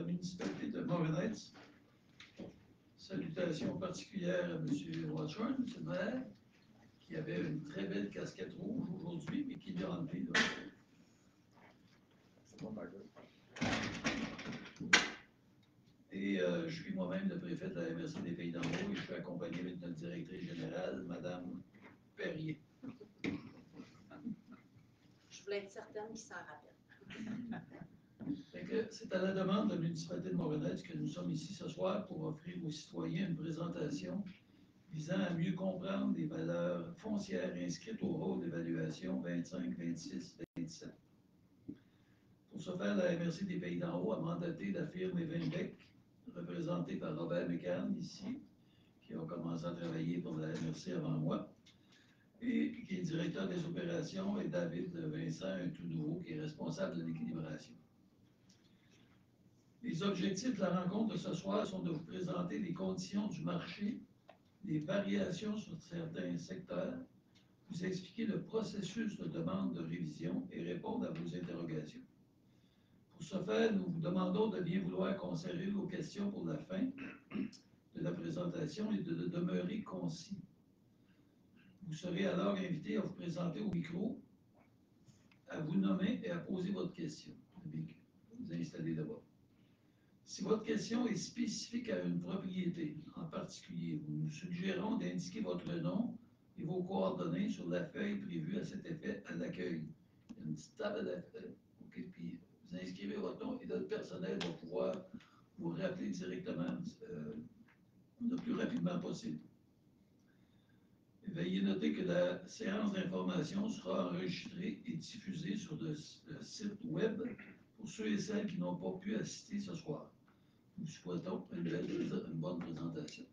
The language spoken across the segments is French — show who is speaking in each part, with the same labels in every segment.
Speaker 1: municipalité de Morin-Heights. Salutations particulières à M. Watchorn, M. le maire, qui avait une très belle casquette rouge aujourd'hui, mais qui l'a enlevée. Et je suis moi-même le préfet de la MRC des Pays d'en Haut et je suis accompagné de notre directrice générale, Mme Perrier.
Speaker 2: Je voulais être certaine qu'il s'en rappelle.
Speaker 1: C'est à la demande de la municipalité de Morin-Heights que nous sommes ici ce soir pour offrir aux citoyens une présentation visant à mieux comprendre les valeurs foncières inscrites au rôle d'évaluation 25, 26, 27. Pour ce faire, la MRC des Pays d'en Haut a mandaté la firme Evinbec, représentée par Robert McCann ici, qui a commencé à travailler pour la MRC avant moi, et qui est directeur des opérations, et David Vincent, un tout nouveau, qui est responsable de l'équilibration. Les objectifs de la rencontre de ce soir sont de vous présenter les conditions du marché, les variations sur certains secteurs, vous expliquer le processus de demande de révision et répondre à vos interrogations. Pour ce faire, nous vous demandons de bien vouloir conserver vos questions pour la fin de la présentation et de demeurer concis. Vous serez alors invité à vous présenter au micro, à vous nommer et à poser votre question. Vous installez d'abord. Si votre question est spécifique à une propriété en particulier, nous nous suggérons d'indiquer votre nom et vos coordonnées sur la feuille prévue à cet effet à l'accueil. Il y a une petite table à l'accueil. OK, puis vous inscrivez votre nom et notre personnel va pouvoir vous rappeler directement le plus rapidement possible. Veuillez noter que la séance d'information sera enregistrée et diffusée sur le site web pour ceux et celles qui n'ont pas pu assister ce soir. Nous souhaitons une bonne présentation.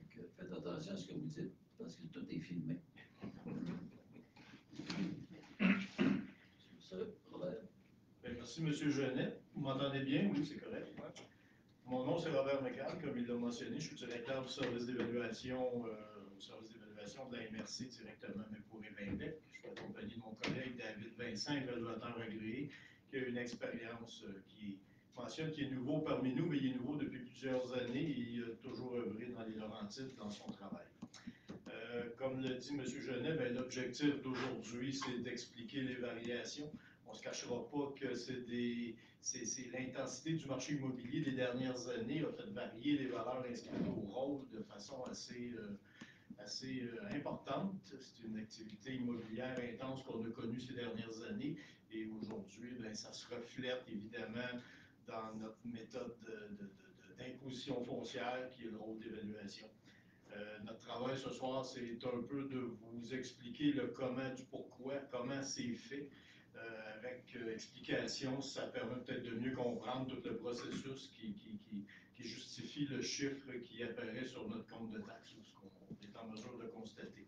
Speaker 1: Faites attention à ce que vous dites, parce que tout est filmé. Robert.
Speaker 3: Merci, M. Genet. Vous m'entendez bien? Oui, c'est correct. Ouais. Mon nom, c'est Robert McCann, comme il l'a mentionné. Je suis directeur du service d'évaluation au service d'évaluation de la MRC directement, mais pour Evinbec. Je suis accompagné de mon collègue David Vincent, évaluateur agréé, qui a une expérience qui mentionne qu'il est nouveau parmi nous, mais il est nouveau depuis plusieurs années et il a toujours œuvré dans les Laurentides dans son travail. Comme le dit M. Genet, l'objectif d'aujourd'hui, c'est d'expliquer les variations. On ne se cachera pas que c'est l'intensité du marché immobilier des dernières années a fait varier les valeurs inscrites au rôle de façon assez importante. C'est une activité immobilière intense qu'on a connue ces dernières années et aujourd'hui, ça se reflète évidemment dans notre méthode d'imposition foncière qui est le rôle d'évaluation. Notre travail ce soir, c'est un peu de vous expliquer le comment du pourquoi, comment c'est fait. Avec explication, ça permet peut-être de mieux comprendre tout le processus qui justifie le chiffre qui apparaît sur notre compte de taxes, ou ce qu'on est en mesure de constater.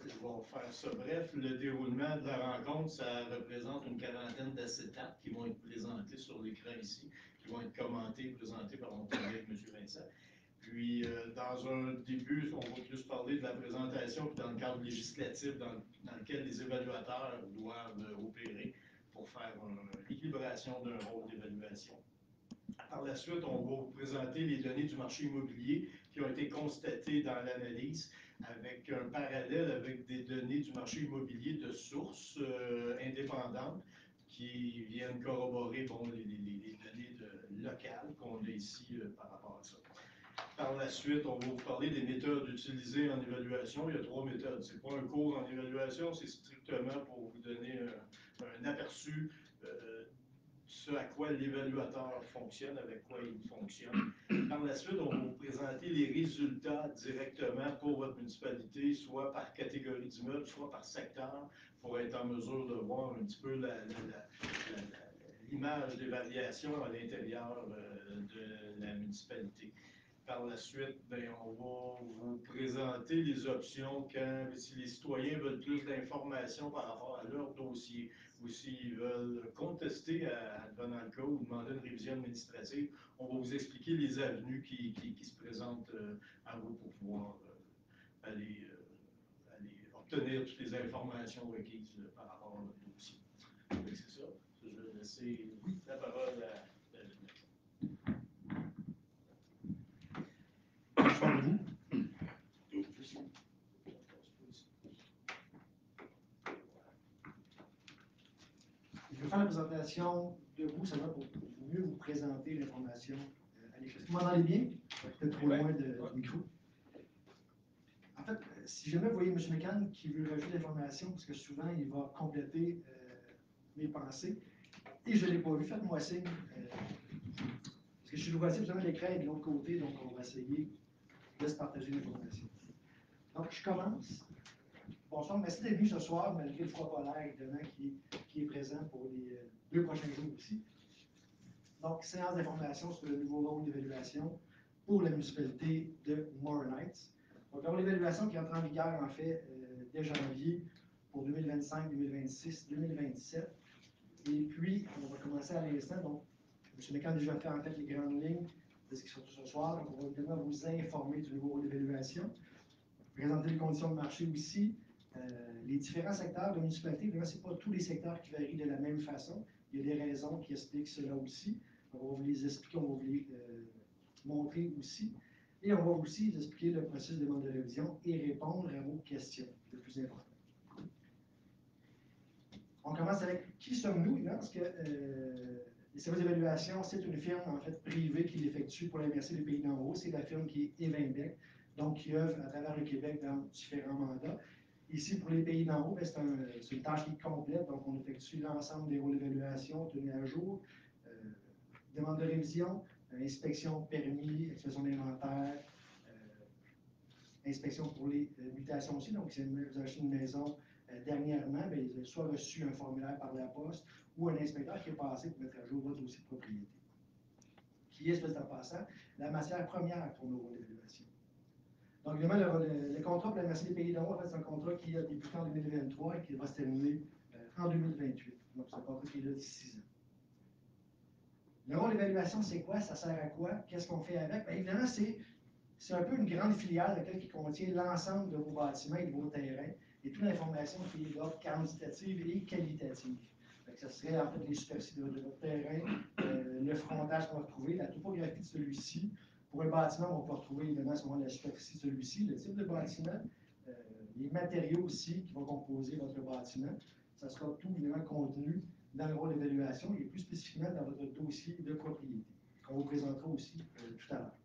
Speaker 3: Je vais faire ça bref. Le déroulement de la rencontre, ça représente une quarantaine d'acétates qui vont être présentés sur l'écran ici, qui vont être commentés et présentés par mon collègue M. Vincent. Puis, dans un début, on va plus parler de la présentation, puis dans le cadre législatif dans lequel les évaluateurs doivent opérer pour faire une équilibration d'un rôle d'évaluation. Par la suite, on va vous présenter les données du marché immobilier qui ont été constatées dans l'analyse, avec un parallèle avec des données du marché immobilier de sources indépendantes qui viennent corroborer les données locales qu'on a ici par rapport à ça. Par la suite, on va vous parler des méthodes utilisées en évaluation. Il y a 3 méthodes. Ce n'est pas un cours en évaluation, c'est strictement pour vous donner un aperçu de ce à quoi l'évaluateur fonctionne, avec quoi il fonctionne. Par la suite, on va vous présenter les résultats directement pour votre municipalité, soit par catégorie d'immeubles, soit par secteur, pour être en mesure de voir un petit peu l'image des variations à l'intérieur de la municipalité. Par la suite, on va vous présenter les options si les citoyens veulent plus d'informations par rapport à leur dossier ou s'ils veulent contester advenant le cas ou demander une révision administrative. On va vous expliquer les avenues qui se présentent à vous pour pouvoir aller obtenir toutes les informations requises par rapport à votre dossier. C'est ça. Je vais laisser la parole à David.
Speaker 4: présentation debout, ça va pour mieux vous présenter l'information à l'échelle. Vous m'entendez bien? Peut-être trop loin du micro. En fait, si jamais vous voyez M. McCann qui veut rajouter l'information, parce que souvent il va compléter mes pensées, et je ne l'ai pas vu, faites-moi signe. Parce que je suis voici, justement, l'écran est de l'autre côté, donc on va essayer de se partager l'information. Donc, je commence. Bonsoir, merci d'être venu ce soir, malgré le froid polaire, évidemment, qui est présent pour les 2 prochains jours aussi. Donc, séance d'information sur le nouveau rôle d'évaluation pour la municipalité de Morin Heights. Donc, le rôle d'évaluation qui entre en vigueur, en fait, dès janvier pour 2025, 2026, 2027. Et puis, on va commencer à l'instant. Donc, M. McCann a déjà fait, en fait, les grandes lignes de ce qui sera tout ce soir. Donc, on va évidemment vous informer du nouveau rôle d'évaluation, présenter les conditions de marché aussi, les différents secteurs de municipalité. Évidemment, ce n'est pas tous les secteurs qui varient de la même façon. Il y a des raisons qui expliquent cela aussi. Donc, on va vous les expliquer, on va vous les montrer aussi. Et on va aussi vous expliquer le processus de demande de révision et répondre à vos questions, le plus important. On commence avec qui sommes-nous, parce que les services d'évaluation, c'est une firme en fait privée qui l'effectue pour la MRC des Pays d'en haut. C'est la firme qui est Evinbec, donc qui œuvre à travers le Québec dans différents mandats. Ici, pour les Pays d'en haut, c'est une tâche qui est complète, donc on effectue l'ensemble des rôles d'évaluation tenus à jour, demande de révision, inspection permis, expression d'inventaire, inspection pour les mutations aussi. Donc, si vous avez acheté une maison dernièrement, bien, vous avez soit reçu un formulaire par la poste ou un inspecteur qui est passé pour mettre à jour votre dossier de propriété. Qui est, ce en passant, la matière première pour nos rôles d'évaluation. Donc, évidemment, le contrat pour la MRC des Pays d'en haut, c'est un contrat qui a débuté en 2023 et qui va se terminer en 2028. Donc, c'est un contrat qui est là d'ici 6 ans. Le rôle d'évaluation, c'est quoi? Ça sert à quoi? Qu'est-ce qu'on fait avec? Bien, évidemment, c'est un peu une grande filiale qui contient l'ensemble de vos bâtiments et de vos terrains et toute l'information qui est d'ordre quantitative et qualitative. Ce serait en fait les superficies de votre terrain, le frontage qu'on va retrouver, la topographie de celui-ci. Pour un bâtiment, on va pouvoir retrouver évidemment à ce moment la superficie de celui-ci, le type de bâtiment, les matériaux aussi qui vont composer votre bâtiment. Ça sera tout évidemment contenu dans le rôle d'évaluation et plus spécifiquement dans votre dossier de propriété, qu'on vous présentera aussi tout à l'heure.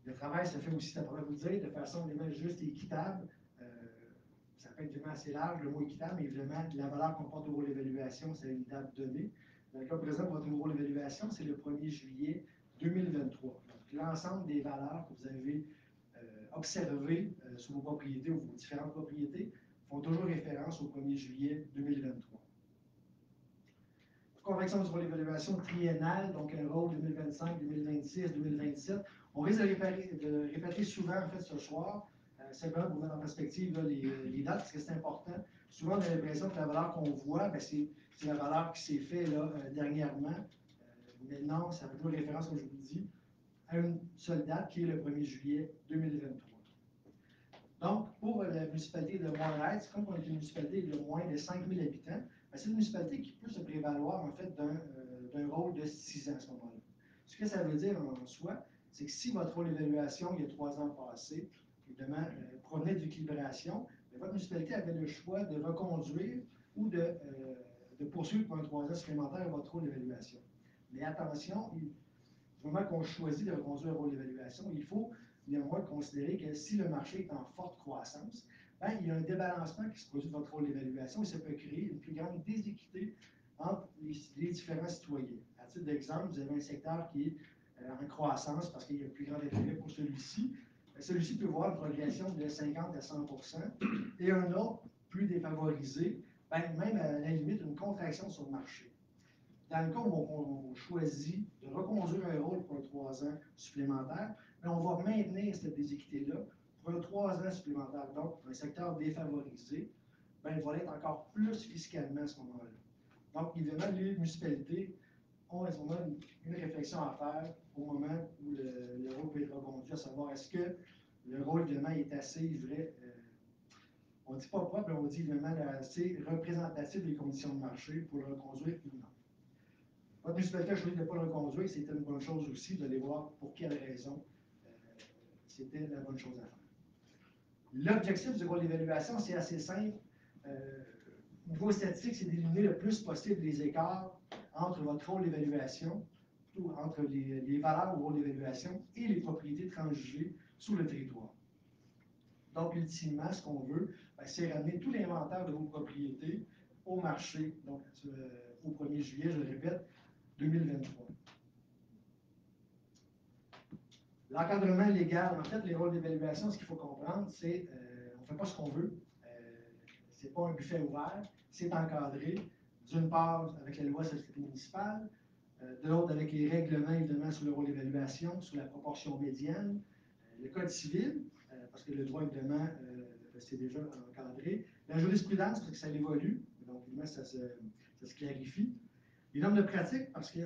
Speaker 4: Le travail se fait aussi, ça pourrait vous dire, de façon évidemment juste et équitable. Ça peut être évidemment assez large, le mot équitable, mais évidemment, la valeur qu'on porte au rôle d'évaluation, c'est une date donnée. Dans le cas présent, votre nouveau rôle d'évaluation, c'est le 1er juillet 2023. Donc, l'ensemble des valeurs que vous avez observées sur vos propriétés ou vos différentes propriétés font toujours référence au 1er juillet 2023. Correction du rôle d'évaluation triennale, donc un rôle 2025, 2026, 2027. On risque de répéter souvent, en fait, ce soir, simplement pour mettre en perspective là, les dates, parce que c'est important. Souvent, on a l'impression que la valeur qu'on voit, c'est la valeur qui s'est faite dernièrement. Mais non, ça fait toujours référence, comme je vous le dis, à une seule date qui est le 1er juillet 2023. Donc, pour la municipalité de Montréal, comme on est une municipalité de moins de 5 000 habitants, c'est une municipalité qui peut se prévaloir en fait d'un rôle de 6 ans à ce moment-là. Ce que ça veut dire en soi, c'est que si votre rôle d'évaluation, il y a 3 ans passés, évidemment, provenait d'équilibration, votre municipalité avait le choix de reconduire ou de poursuivre pour un 3 ans supplémentaire votre rôle d'évaluation. Mais attention, du moment qu'on choisit de reconduire un rôle d'évaluation, il faut néanmoins considérer que si le marché est en forte croissance, bien, il y a un débalancement qui se produit de votre rôle d'évaluation et ça peut créer une plus grande déséquité entre les différents citoyens. À titre d'exemple, vous avez un secteur qui est en croissance parce qu'il y a un plus grand intérêt pour celui-ci. Celui-ci peut voir une progression de 50 à 100 % et un autre, plus défavorisé, bien, même à la limite, une contraction sur le marché. Dans le cas où on choisit de reconduire un rôle pour un 3 ans supplémentaire, mais on va maintenir cette déséquité-là pour un 3 ans supplémentaire. Donc, pour un secteur défavorisé, bien, il va l'être encore plus fiscalement à ce moment-là. Donc, évidemment, les municipalités ont à ce moment une réflexion à faire au moment où le rôle peut être reconduit, à savoir est-ce que le rôle, évidemment, est assez, je dirais, on ne dit pas propre, mais on dit évidemment assez représentatif des conditions de marché pour le reconduire ou non. Votre municipalité a choisi de ne pas le reconduire, c'était une bonne chose aussi, vous allez voir pour quelle raison c'était la bonne chose à faire. L'objectif du rôle d'évaluation, c'est assez simple. Au niveau statistique, c'est d'éliminer le plus possible les écarts entre votre rôle d'évaluation, ou entre les valeurs au rôle d'évaluation et les propriétés transjugées sur le territoire. Donc, ultimement, ce qu'on veut, c'est ramener tout l'inventaire de vos propriétés au marché, donc au 1er juillet, je le répète, 2023. L'encadrement légal, en fait, les rôles d'évaluation, ce qu'il faut comprendre, c'est on ne fait pas ce qu'on veut. Ce n'est pas un buffet ouvert, c'est encadré, d'une part avec la loi sur la sécurité municipale, de l'autre avec les règlements, évidemment, sur le rôle d'évaluation, sur la proportion médiane, le code civil, parce que le droit, évidemment, c'est déjà encadré, la jurisprudence, parce que ça évolue, donc évidemment, ça se clarifie. Les normes de pratique, parce que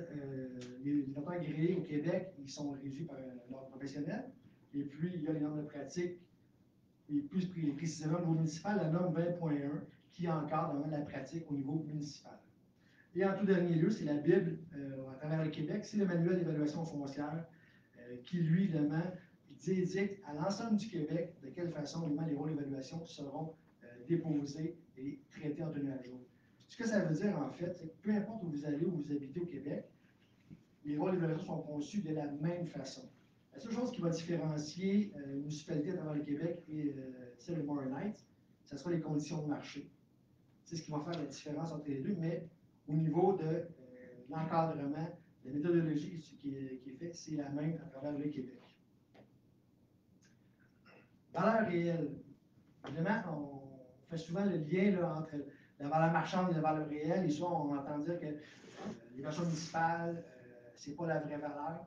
Speaker 4: les notaires agréés au Québec, ils sont régis par l'ordre professionnel, et puis il y a les normes de pratique, et plus précisément au niveau municipal, la norme 20.1, qui encadre vraiment la pratique au niveau municipal. Et en tout dernier lieu, c'est la Bible à travers le Québec, c'est le manuel d'évaluation foncière qui, lui, évidemment, dédicte à l'ensemble du Québec de quelle façon, évidemment, les rôles d'évaluation seront déposés et traités en tenue à jour. Ce que ça veut dire, en fait, c'est que peu importe où vous allez, où vous habitez au Québec, les rôles d'évaluation sont conçus de la même façon. La seule chose qui va différencier une municipalité à travers le Québec et celle de Morin Heights, ce sera les conditions de marché. C'est ce qui va faire la différence entre les deux, mais au niveau de l'encadrement, la méthodologie qui est faite, c'est la même à travers le Québec. Valeur réelle. Évidemment, on fait souvent le lien là, entre la valeur marchande et la valeur réelle, et souvent on entend dire que l'évaluation municipale, c'est pas la vraie valeur.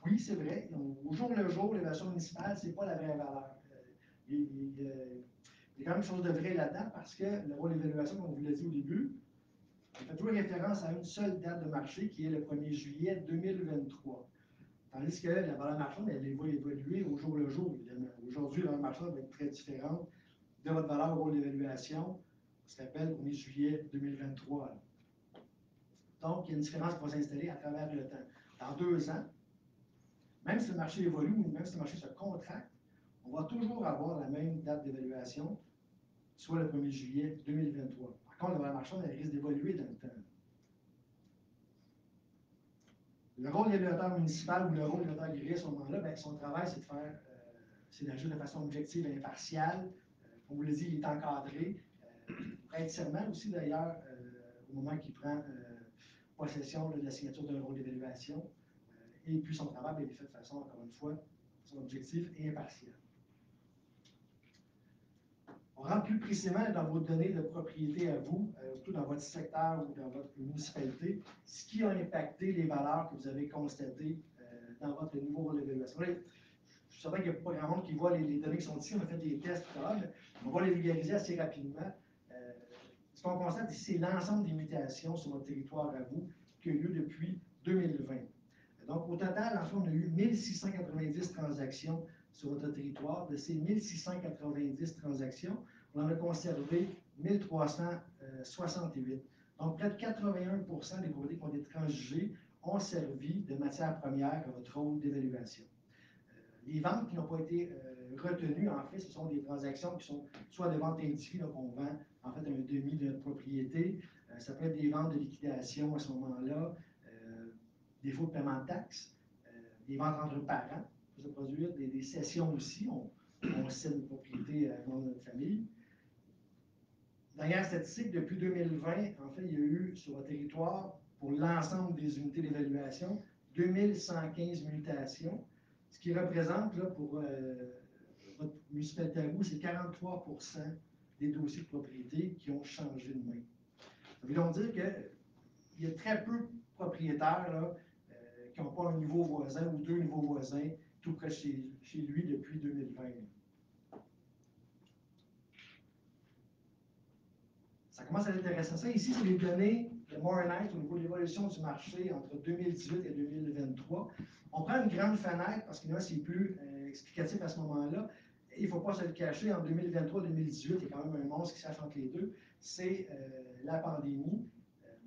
Speaker 4: Oui, c'est vrai. Au jour le jour, l'évaluation municipale, c'est pas la vraie valeur. Il y a quand même quelque chose de vrai là-dedans parce que le rôle d'évaluation, comme on vous l'a dit au début, on fait toujours référence à une seule date de marché qui est le 1er juillet 2023. Tandis que la valeur marchande, elle va évoluer au jour le jour, évidemment. Aujourd'hui, la valeur marchande va être très différente de votre valeur au rôle d'évaluation, ce qu'on appelle 1er juillet 2023. Donc, il y a une différence qui va s'installer à travers le temps. Dans 2 ans, même si le marché évolue ou même si le marché se contracte, on va toujours avoir la même date d'évaluation, soit le 1er juillet 2023. Par contre, la valeur marchande, elle risque d'évoluer dans le temps. Le rôle d'évaluateur municipal ou le rôle d'évaluateur agréé à ce moment-là, son travail, c'est de faire, c'est d'agir de façon objective et impartiale. On vous le dit, il est encadré. Il prête serment aussi, d'ailleurs, au moment qu'il prend possession de la signature d'un rôle d'évaluation. Et puis son travail est fait de façon, encore une fois, objective et impartiale. On rentre plus précisément dans vos données de propriété à vous, surtout dans votre secteur ou dans votre municipalité, ce qui a impacté les valeurs que vous avez constatées dans votre nouveau rôle d'évaluation. Je suis certain qu'il n'y a pas grand monde qui voit les données qui sont ici, on a fait des tests, etc., mais on va les vulgariser assez rapidement. Ce qu'on constate ici, c'est l'ensemble des mutations sur votre territoire à vous qui a eu lieu depuis 2020. Donc, au total, en fait, on a eu 1690 transactions sur votre territoire. De ces 1690 transactions, on en a conservé 1368. Donc, près de 81 des propriétés qui ont été transjugées ont servi de matière première à votre rôle d'évaluation. Les ventes qui n'ont pas été retenues, en fait, ce sont des transactions qui sont soit des ventes individuelles, donc on vend en fait un demi de notre propriété. Ça peut être des ventes de liquidation à ce moment-là, des faux de paiement de taxes, des ventes entre parents, ça peut se produire des cessions aussi, on cède une propriété à notre famille. Dernière statistique, depuis 2020, en fait, il y a eu sur votre territoire, pour l'ensemble des unités d'évaluation, 2115 mutations, ce qui représente, là, pour votre municipalité à vous, c'est 43% des dossiers de propriété qui ont changé de main. Ça veut donc dire qu'il y a très peu de propriétaires là, qui n'ont pas un nouveau voisin ou 2 nouveaux voisins tout près chez lui depuis 2020. Ça commence à être intéressant. Ça, ici, c'est les données de Morin Heights au niveau de l'évolution du marché entre 2018 et 2023. On prend une grande fenêtre parce que là, c'est plus explicatif à ce moment-là. Il ne faut pas se le cacher, en 2023-2018, il y a quand même un monstre qui s'affiche entre les deux. C'est la pandémie.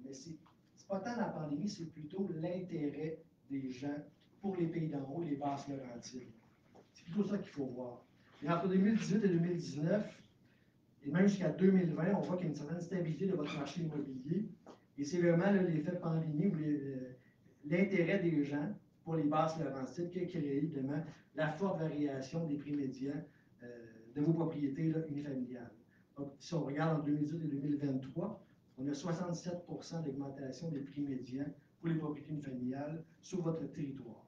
Speaker 4: Mais ce n'est pas tant la pandémie, c'est plutôt l'intérêt des gens pour les pays d'en haut et les Basses-Laurentides. C'est plutôt ça qu'il faut voir. Et entre 2018 et 2019, il Et même jusqu'à 2020, on voit qu'il y a une certaine stabilité de votre marché immobilier. Et c'est vraiment l'effet pandémie ou l'intérêt des gens pour les basses Laurentides qui a créé évidemment la forte variation des prix médians de vos propriétés là, unifamiliales. Donc, si on regarde en 2018 et 2023, on a 67 d'augmentation des prix médians pour les propriétés unifamiliales sur votre territoire.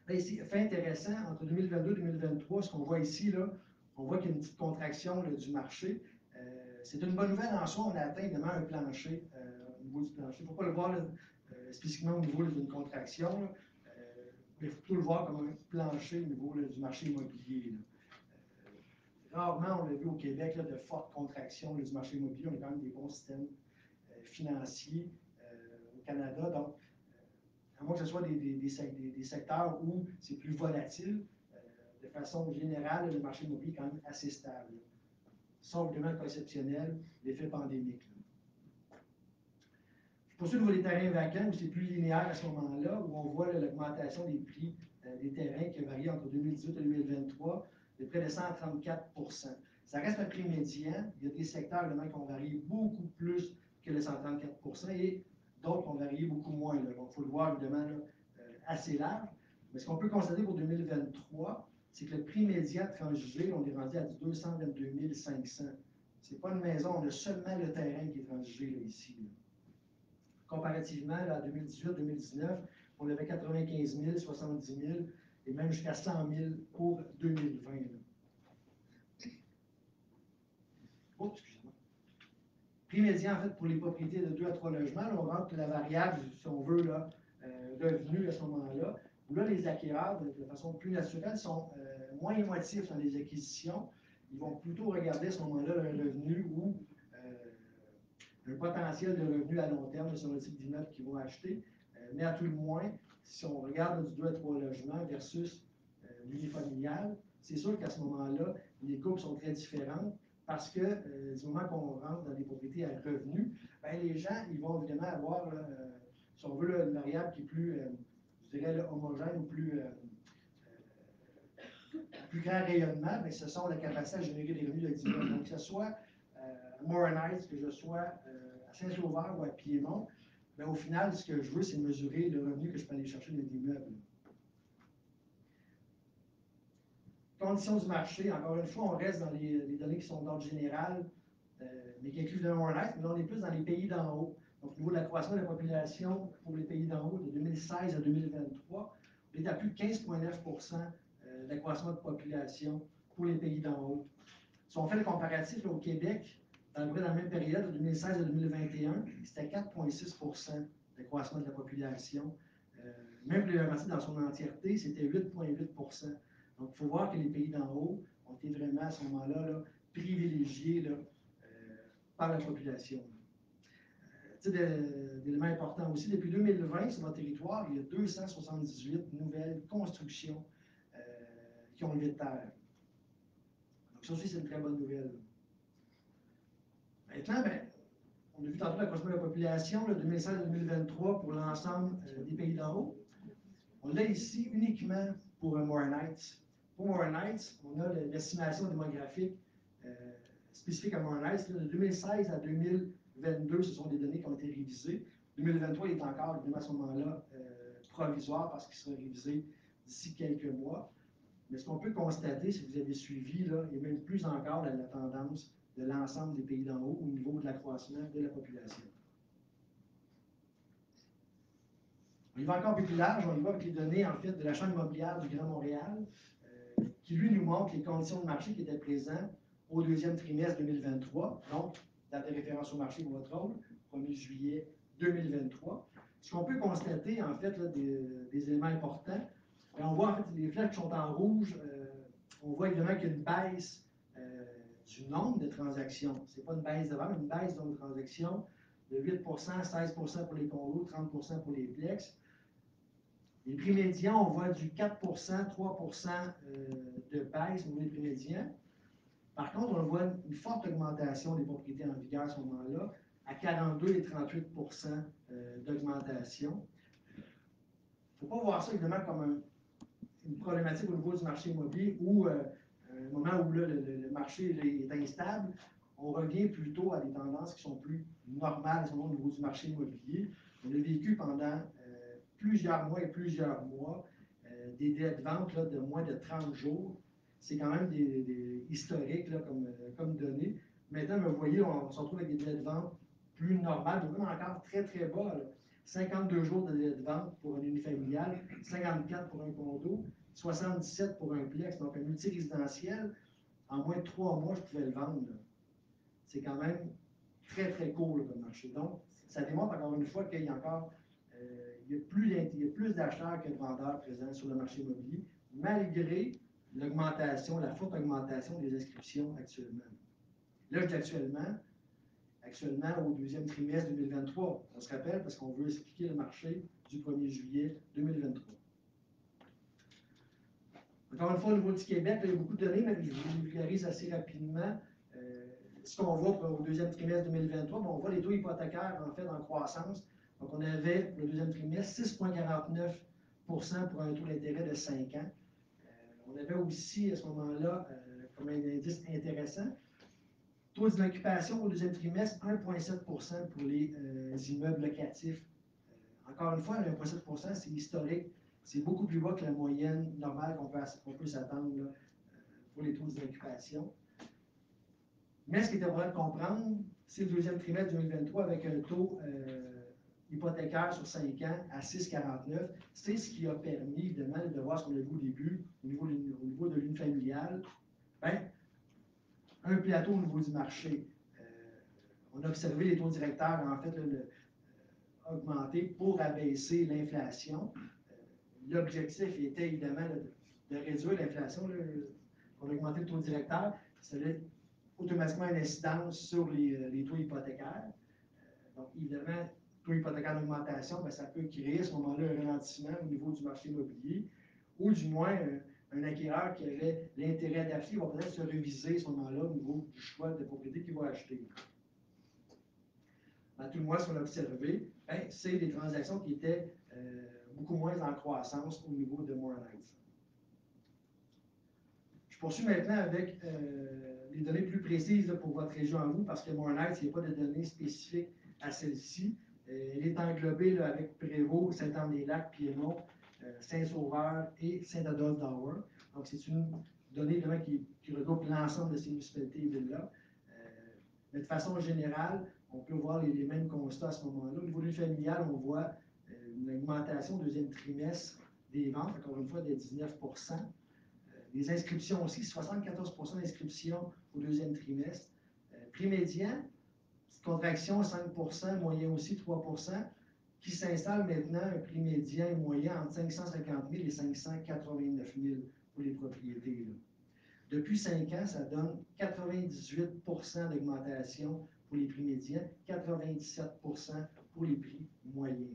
Speaker 4: Là, ici, fait intéressant, entre 2022 et 2023, ce qu'on voit ici, là, on voit qu'il y a une petite contraction là, du marché. C'est une bonne nouvelle en soi, on a atteint évidemment un plancher au niveau du plancher. Il ne faut pas le voir là, spécifiquement au niveau d'une contraction, là, mais il faut plutôt le voir comme un plancher au niveau là, du marché immobilier. Rarement, on l'a vu au Québec, là, de fortes contractions là, du marché immobilier. On a quand même des bons systèmes financiers au Canada. Donc, à moins que ce soit des secteurs où c'est plus volatile, de façon générale, le marché immobilier est quand même assez stable. Sauf évidemment le cas exceptionnel, l'effet pandémique. Je poursuis au niveau des terrains vacants, où c'est plus linéaire à ce moment-là, où on voit l'augmentation des prix des terrains qui a varié entre 2018 et 2023 de près de 134 %. Ça reste un prix médian. Il y a des secteurs évidemment qui ont varié beaucoup plus que les 134 % et d'autres qui ont varié beaucoup moins. Là. Donc, il faut le voir évidemment là, assez large. Mais ce qu'on peut constater pour 2023, c'est que le prix médian transigé, on est rendu à 222 500. Ce n'est pas une maison, on a seulement le terrain qui est transigé là, ici. Là. Comparativement là, à 2018-2019, on avait 95 000, 70 000 et même jusqu'à 100 000 pour 2020. Oh, excusez-moi. Prix médian, en fait, pour les propriétés de 2 à 3 logements, là, on rentre la variable, si on veut, là, revenu à ce moment-là, où là, les acquéreurs, de façon plus naturelle, sont moins émotifs dans les acquisitions. Ils vont plutôt regarder à ce moment-là un revenu ou un potentiel de revenu à long terme sur le type d'immeuble qu'ils vont acheter. Mais à tout le moins, si on regarde du 2 à 3 logements versus l'unifamilial, c'est sûr qu'à ce moment-là, les coupes sont très différentes parce que du moment qu'on rentre dans des propriétés à revenu, ben, les gens, ils vont évidemment avoir, si on veut, là, une variable qui est plus, je dirais, là, homogène ou plus grand rayonnement, mais ce sont la capacité à générer des revenus de l'immeuble. Donc, que ce soit à Morin Heights, que je sois à Saint-Sauveur ou à Piémont, mais au final, ce que je veux, c'est mesurer le revenu que je peux aller chercher dans l'immeuble. Conditions du marché, encore une fois, on reste dans les données qui sont d'ordre général, mais qui incluent le Morin Heights, mais là, on est plus dans les pays d'en haut. Donc, au niveau de l'accroissement de la population pour les pays d'en haut de 2016 à 2023, on est à plus de 15,9 % d'accroissement de population pour les pays d'en haut. Si on fait le comparatif là, au Québec, dans la même période, de 2016 à 2021, c'était 4,6 % d'accroissement de la population. Même pour les Laurentides dans son entièreté, c'était 8,8 %. Donc, il faut voir que les pays d'en haut ont été vraiment à ce moment-là là, privilégiés là, par la population. D'éléments importants aussi, depuis 2020, sur notre territoire, il y a 278 nouvelles constructions qui ont lieu de terre. Donc, ça aussi, c'est une très bonne nouvelle. Maintenant, ben, on a vu tantôt l'accroissement de la population, 2016-2023, pour l'ensemble des pays d'en haut. On l'a ici uniquement pour Morin Heights. Pour Morin Heights, on a l'estimation démographique spécifique à Morin Heights. De 2016 à 2022, ce sont des données qui ont été révisées. 2023, il est encore, évidemment, à ce moment-là, provisoire parce qu'il sera révisé d'ici quelques mois. Mais ce qu'on peut constater, si vous avez suivi, là, et même plus encore, la tendance de l'ensemble des pays d'en haut au niveau de l'accroissement de la population. On y va encore un peu plus large, on y va avec les données en fait, de la Chambre immobilière du Grand Montréal, qui lui nous montre les conditions de marché qui étaient présentes au deuxième trimestre 2023, donc date de référence au marché pour votre rôle, 1er juillet 2023. Ce qu'on peut constater, en fait, là, des éléments importants, on voit en fait les flèches qui sont en rouge, on voit évidemment qu'il y a une baisse du nombre de transactions. Ce n'est pas une baisse de vente, mais une baisse du nombre de transactions de 8 %, 16 % pour les condos, 30 % pour les plex. Les prix médians, on voit du 4 %, 3 % de baisse au niveau des prix médians. Par contre, on voit une forte augmentation des propriétés en vigueur à ce moment-là, à 42 et 38 % d'augmentation. Il ne faut pas voir ça évidemment comme une problématique au niveau du marché immobilier ou un un moment où là, le marché là, est instable, on revient plutôt à des tendances qui sont plus normales au niveau du marché immobilier. On a vécu pendant plusieurs mois et plusieurs mois des délais de vente là, de moins de 30 jours. C'est quand même des historiques là, comme données. Maintenant, vous voyez, on se retrouve avec des délais de vente plus normales, mais même encore très, très bas. Là. 52 jours de délai de vente pour un unifamilial, 54 pour un condo, 77 pour un plex, donc un multirésidentiel. En moins de 3 mois, je pouvais le vendre. C'est quand même très, très court là, comme marché. Donc, ça démontre encore une fois qu'il y a encore il y a plus d'acheteurs que de vendeurs présents sur le marché immobilier, malgré l'augmentation, la forte augmentation des inscriptions actuellement. Là, je dis actuellement au deuxième trimestre 2023. On se rappelle parce qu'on veut expliquer le marché du 1er juillet 2023. Encore une fois, au niveau du Québec, il y a beaucoup de données, mais je vous les vulgarise assez rapidement. Ce qu'on voit au deuxième trimestre 2023, on voit les taux hypothécaires en fait en croissance. Donc, on avait le deuxième trimestre 6,49 pour un taux d'intérêt de 5 ans. On avait aussi à ce moment-là, comme un indice intéressant, taux d'occupation au deuxième trimestre 1,7 pour les immeubles locatifs. Encore une fois, 1,7 c'est historique. C'est beaucoup plus bas que la moyenne normale qu'on peut s'attendre pour les taux d'occupation. Mais ce qui est important de comprendre, c'est le deuxième trimestre 2023 avec un taux hypothécaire sur 5 ans à 6,49. C'est ce qui a permis, évidemment, de voir ce qu'on a vu au début, au niveau de l'unifamilial, un plateau au niveau du marché. On a observé les taux directeurs, en fait, augmenter pour abaisser l'inflation. L'objectif était évidemment de réduire l'inflation. On a augmenté le taux directeur. Ça avait automatiquement une incidence sur les taux hypothécaires. Donc, évidemment, taux hypothécaire d'augmentation, ça peut créer à ce moment-là un ralentissement au niveau du marché immobilier, ou du moins un acquéreur qui avait l'intérêt d'acheter va peut-être se réviser à ce moment-là au niveau du choix de propriété qu'il va acheter. Dans tout le mois, ce qu'on a observé, c'est des transactions qui étaient beaucoup moins en croissance au niveau de Morehead. Je poursuis maintenant avec les données plus précises là, pour votre région à vous, parce que Morehead, il n'y a pas de données spécifiques à celle-ci. Elle est englobée là, avec Prévost, Saint-Anne-des-Lacs, Piémont, Saint-Sauveur et Saint-Adolphe-d'Auer. Donc, c'est une donnée qui regroupe l'ensemble de ces municipalités et villes-là. Mais de façon générale, on peut voir les mêmes constats à ce moment-là. Au niveau du familial, on voit une augmentation au deuxième trimestre des ventes, encore une fois, de 19 Les inscriptions aussi, 74 d'inscriptions au deuxième trimestre. Prix médian, contraction 5 moyen aussi 3 qui s'installe maintenant un prix médian et moyen entre 550 000 et 589 000 pour les propriétés. Là. Depuis 5 ans, ça donne 98 d'augmentation pour les prix médians, 97 pour les prix moyens.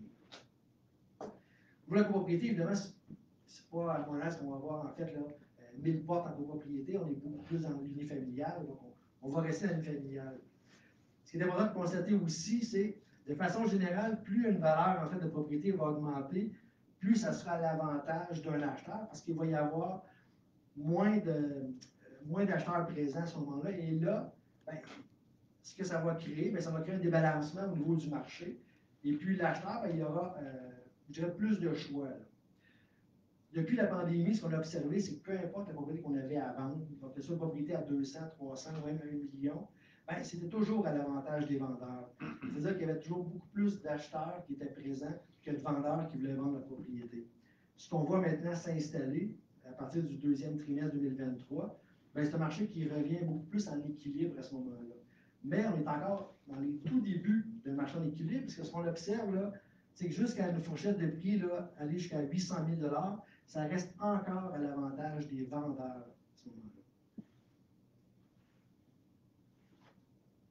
Speaker 4: Pour la copropriété, évidemment, c'est pas à mon âge qu'on va avoir en fait là, 1000 portes en copropriété, on est beaucoup plus dans l'unifamilial, donc on va rester dans l'unifamilial. Ce qui est important de constater aussi, c'est de façon générale, plus une valeur en fait, de propriété va augmenter, plus ça sera à l'avantage d'un acheteur, parce qu'il va y avoir moins d'acheteurs présents à ce moment-là. Et là, ce que ça va créer, ça va créer un débalancement au niveau du marché. Et puis l'acheteur, il y aura, je dirais, plus de choix. Là. Depuis la pandémie, ce qu'on a observé, c'est que peu importe la propriété qu'on avait à vendre, donc que ce soit une propriété à 200, 300 ou même 1 million, c'était toujours à l'avantage des vendeurs. C'est-à-dire qu'il y avait toujours beaucoup plus d'acheteurs qui étaient présents que de vendeurs qui voulaient vendre la propriété. Ce qu'on voit maintenant s'installer à partir du deuxième trimestre 2023, c'est un marché qui revient beaucoup plus en équilibre à ce moment-là. Mais on est encore dans les tout débuts d'un marché en équilibre, parce que ce qu'on observe, là, c'est que jusqu'à une fourchette de prix, là, aller jusqu'à 800 000 $, ça reste encore à l'avantage des vendeurs à ce moment-là.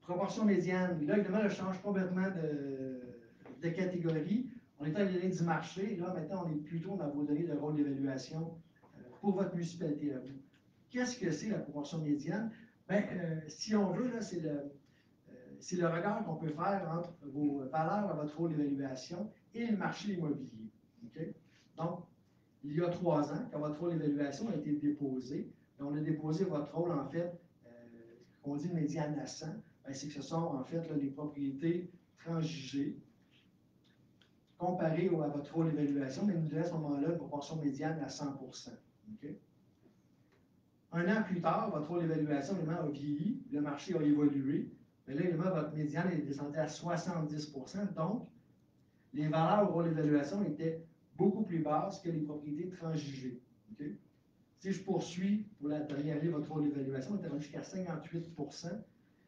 Speaker 4: Proportion médiane. Là, évidemment, je change complètement de catégorie. On est à l'année du marché. Là, maintenant, on est plutôt dans vos données de rôle d'évaluation pour votre municipalité à vous. Qu'est-ce que c'est la proportion médiane? Si on veut, c'est le regard qu'on peut faire entre vos valeurs à votre rôle d'évaluation et le marché immobilier. Okay? Donc, il y a 3 ans, quand votre rôle d'évaluation a été déposé, Et on a déposé votre rôle, en fait, qu'on dit médiane à 100, ben, c'est que ce sont, en fait, là, les propriétés transjugées comparées à votre rôle d'évaluation, mais nous donnons à ce moment-là une proportion médiane à 100 okay? Un an plus tard, votre rôle d'évaluation, évidemment, a vieilli, le marché a évolué, mais là, évidemment, votre médiane est descendue à 70 donc les valeurs au rôle d'évaluation étaient beaucoup plus basses que les propriétés transjugées. Okay? Si je poursuis pour la dernière année, votre rôle d'évaluation était rendu jusqu'à 58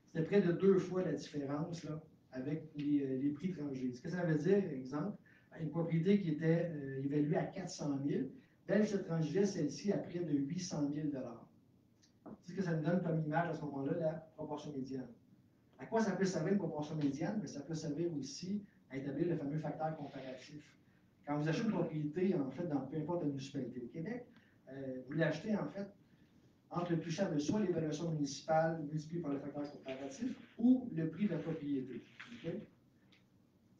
Speaker 4: c'était près de 2 fois la différence là, avec les prix transjugés. Ce que ça veut dire, exemple, une propriété qui était évaluée à 400 000, elle se transjugeait celle-ci à près de 800 000 C'est ce que ça nous donne comme image à ce moment-là, la proportion médiane. À quoi ça peut servir une proportion médiane? Bien, ça peut servir aussi à établir le fameux facteur comparatif. Quand vous achetez une propriété, en fait, dans peu importe la municipalité au Québec, vous l'achetez, en fait, entre le plus cher de soit l'évaluation municipale multipliée par le facteur comparatif ou le prix de la propriété. Okay?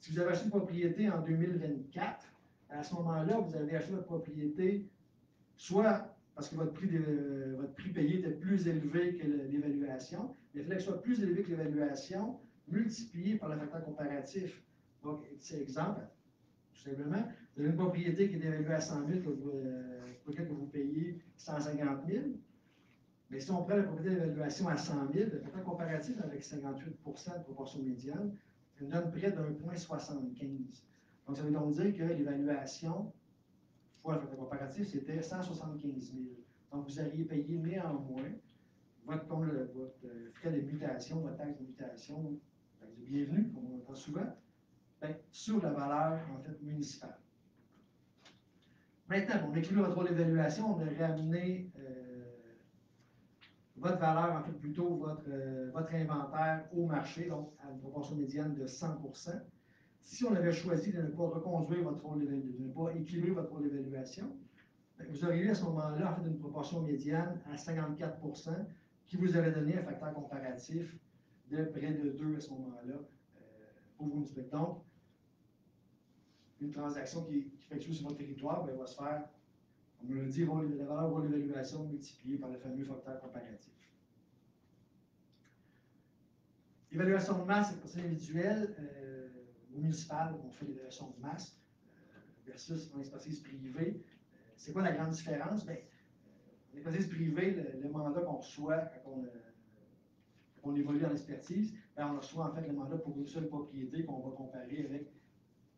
Speaker 4: Si vous avez acheté une propriété en 2024, à ce moment-là, vous avez acheté votre propriété soit parce que votre prix payé était plus élevé que l'évaluation, mais il fallait que ce soit plus élevé que l'évaluation multiplié par le facteur comparatif. Donc, c'est exemple, tout simplement, vous avez une propriété qui est évaluée à 100 000 pour laquelle vous payez 150 000. Mais si on prend la propriété d'évaluation à 100 000, le facteur comparatif avec 58 de proportion médiane, ça nous donne près d'1,75. Donc, ça veut donc dire que l'évaluation fois le facteur comparatif, c'était 175 000. Donc, vous auriez payé néanmoins votre frais de mutation, votre taxe de mutation, taxe de bienvenue, comme on entend souvent, bien, sur la valeur, en fait, municipale. Maintenant, on écrit votre rôle d'évaluation, on a ramené votre valeur, en fait, plutôt votre inventaire au marché, donc à une proportion médiane de 100 Si on avait choisi de ne pas reconduire votre rôle d'évaluation, de ne pas équilibrer votre rôle d'évaluation, vous auriez eu à ce moment-là, en fait, une proportion médiane à 54 qui vous aurait donné un facteur comparatif de près de 2 à ce moment-là pour vos municipalités. Donc, une transaction qui effectue sur votre territoire, bien, va se faire, on l'a dit, la valeur rôle d'évaluation multipliée par le fameux facteur comparatif. L'évaluation de masse et personnes individuelles, au municipal, on fait l'évaluation de masse versus en expertise privée. C'est quoi la grande différence? Bien, en expertise privée, le mandat qu'on reçoit quand on évolue en expertise, bien, on reçoit en fait le mandat pour une seule propriété qu'on va comparer avec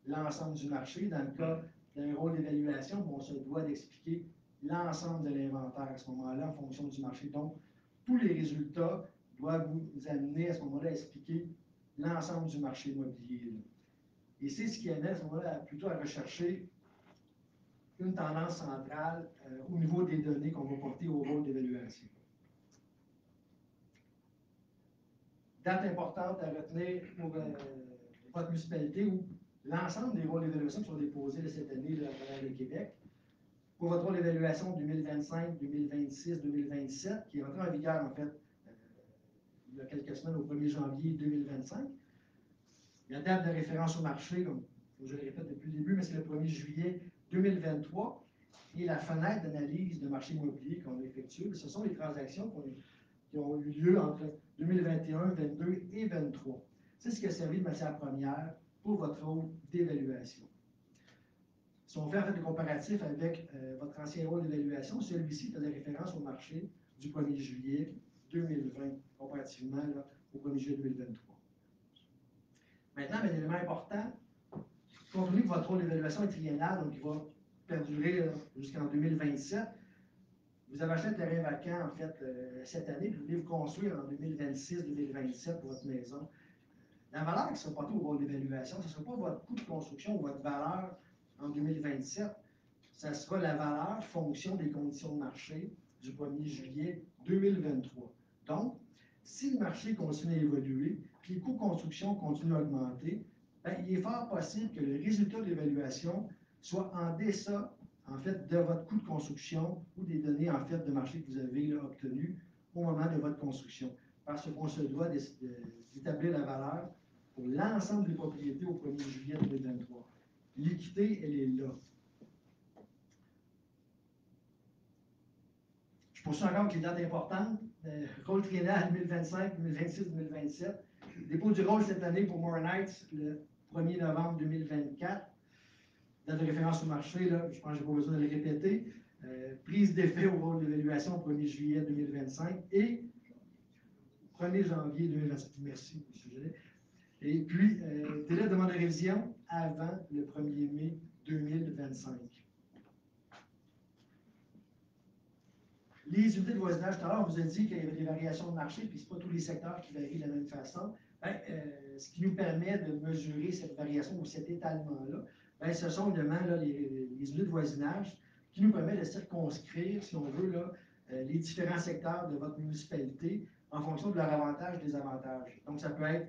Speaker 4: l'ensemble du marché. Dans le cas d'un rôle d'évaluation, on se doit d'expliquer l'ensemble de l'inventaire à ce moment-là en fonction du marché. Donc, tous les résultats doivent vous amener à ce moment-là à expliquer l'ensemble du marché immobilier. Et c'est ce qui amène à ce moment-là plutôt à rechercher une tendance centrale au niveau des données qu'on va porter au rôle d'évaluation. Date importante à retenir pour votre municipalité où l'ensemble des rôles d'évaluation qui sont déposés de cette année à travers le Québec. Pour votre rôle d'évaluation 2025, 2026, 2027, qui est entré en vigueur en fait il y a quelques semaines au 1er janvier 2025. La date de référence au marché, comme je le répète depuis le début, mais c'est le 1er juillet 2023. Et la fenêtre d'analyse de marché immobilier qu'on a effectuée, ce sont les transactions qui ont eu lieu entre 2021, 2022 et 2023. C'est ce qui a servi de matière première pour votre rôle d'évaluation. Si on fait en fait le comparatif avec votre ancien rôle d'évaluation, celui-ci faisait référence au marché du 1er juillet 2020, comparativement là, au 1er juillet 2023. Maintenant, un élément important, compte tenu que votre rôle d'évaluation est triennal, donc il va perdurer jusqu'en 2027, vous avez acheté un terrain vacant, en fait, cette année, puis vous voulez vous construire en 2026-2027 pour votre maison. La valeur qui ne sera pas tout au rôle d'évaluation, ce ne sera pas votre coût de construction ou votre valeur en 2027, ça sera la valeur fonction des conditions de marché du 1er juillet 2023. Donc, si le marché continue à évoluer, puis les coûts de construction continuent à augmenter, bien, il est fort possible que le résultat de l'évaluation soit en deçà, en fait, de votre coût de construction ou des données, en fait, de marché que vous avez obtenues au moment de votre construction. Parce qu'on se doit d'établir la valeur pour l'ensemble des propriétés au 1er juillet 2023. L'équité, elle est là. Je poursuis encore avec les dates importantes. Rôle triennal 2025, 2026, 2027. Dépôt du rôle cette année pour Morin Heights le 1er novembre 2024. Date de référence au marché, là, je pense que je n'ai pas besoin de le répéter. Prise d'effet au rôle d'évaluation 1er juillet 2025 et 1er janvier 2027. Merci, M. Gellet. Et puis, délai de demande de révision avant le 1er mai 2025. Les unités de voisinage, tout à l'heure, on vous a dit qu'il y avait des variations de marché, puis ce n'est pas tous les secteurs qui varient de la même façon. Ce qui nous permet de mesurer cette variation ou cet étalement-là, ce sont évidemment là, les unités de voisinage qui nous permettent de circonscrire, si on veut, là, les différents secteurs de votre municipalité en fonction de leur avantage et désavantage. Donc, ça peut être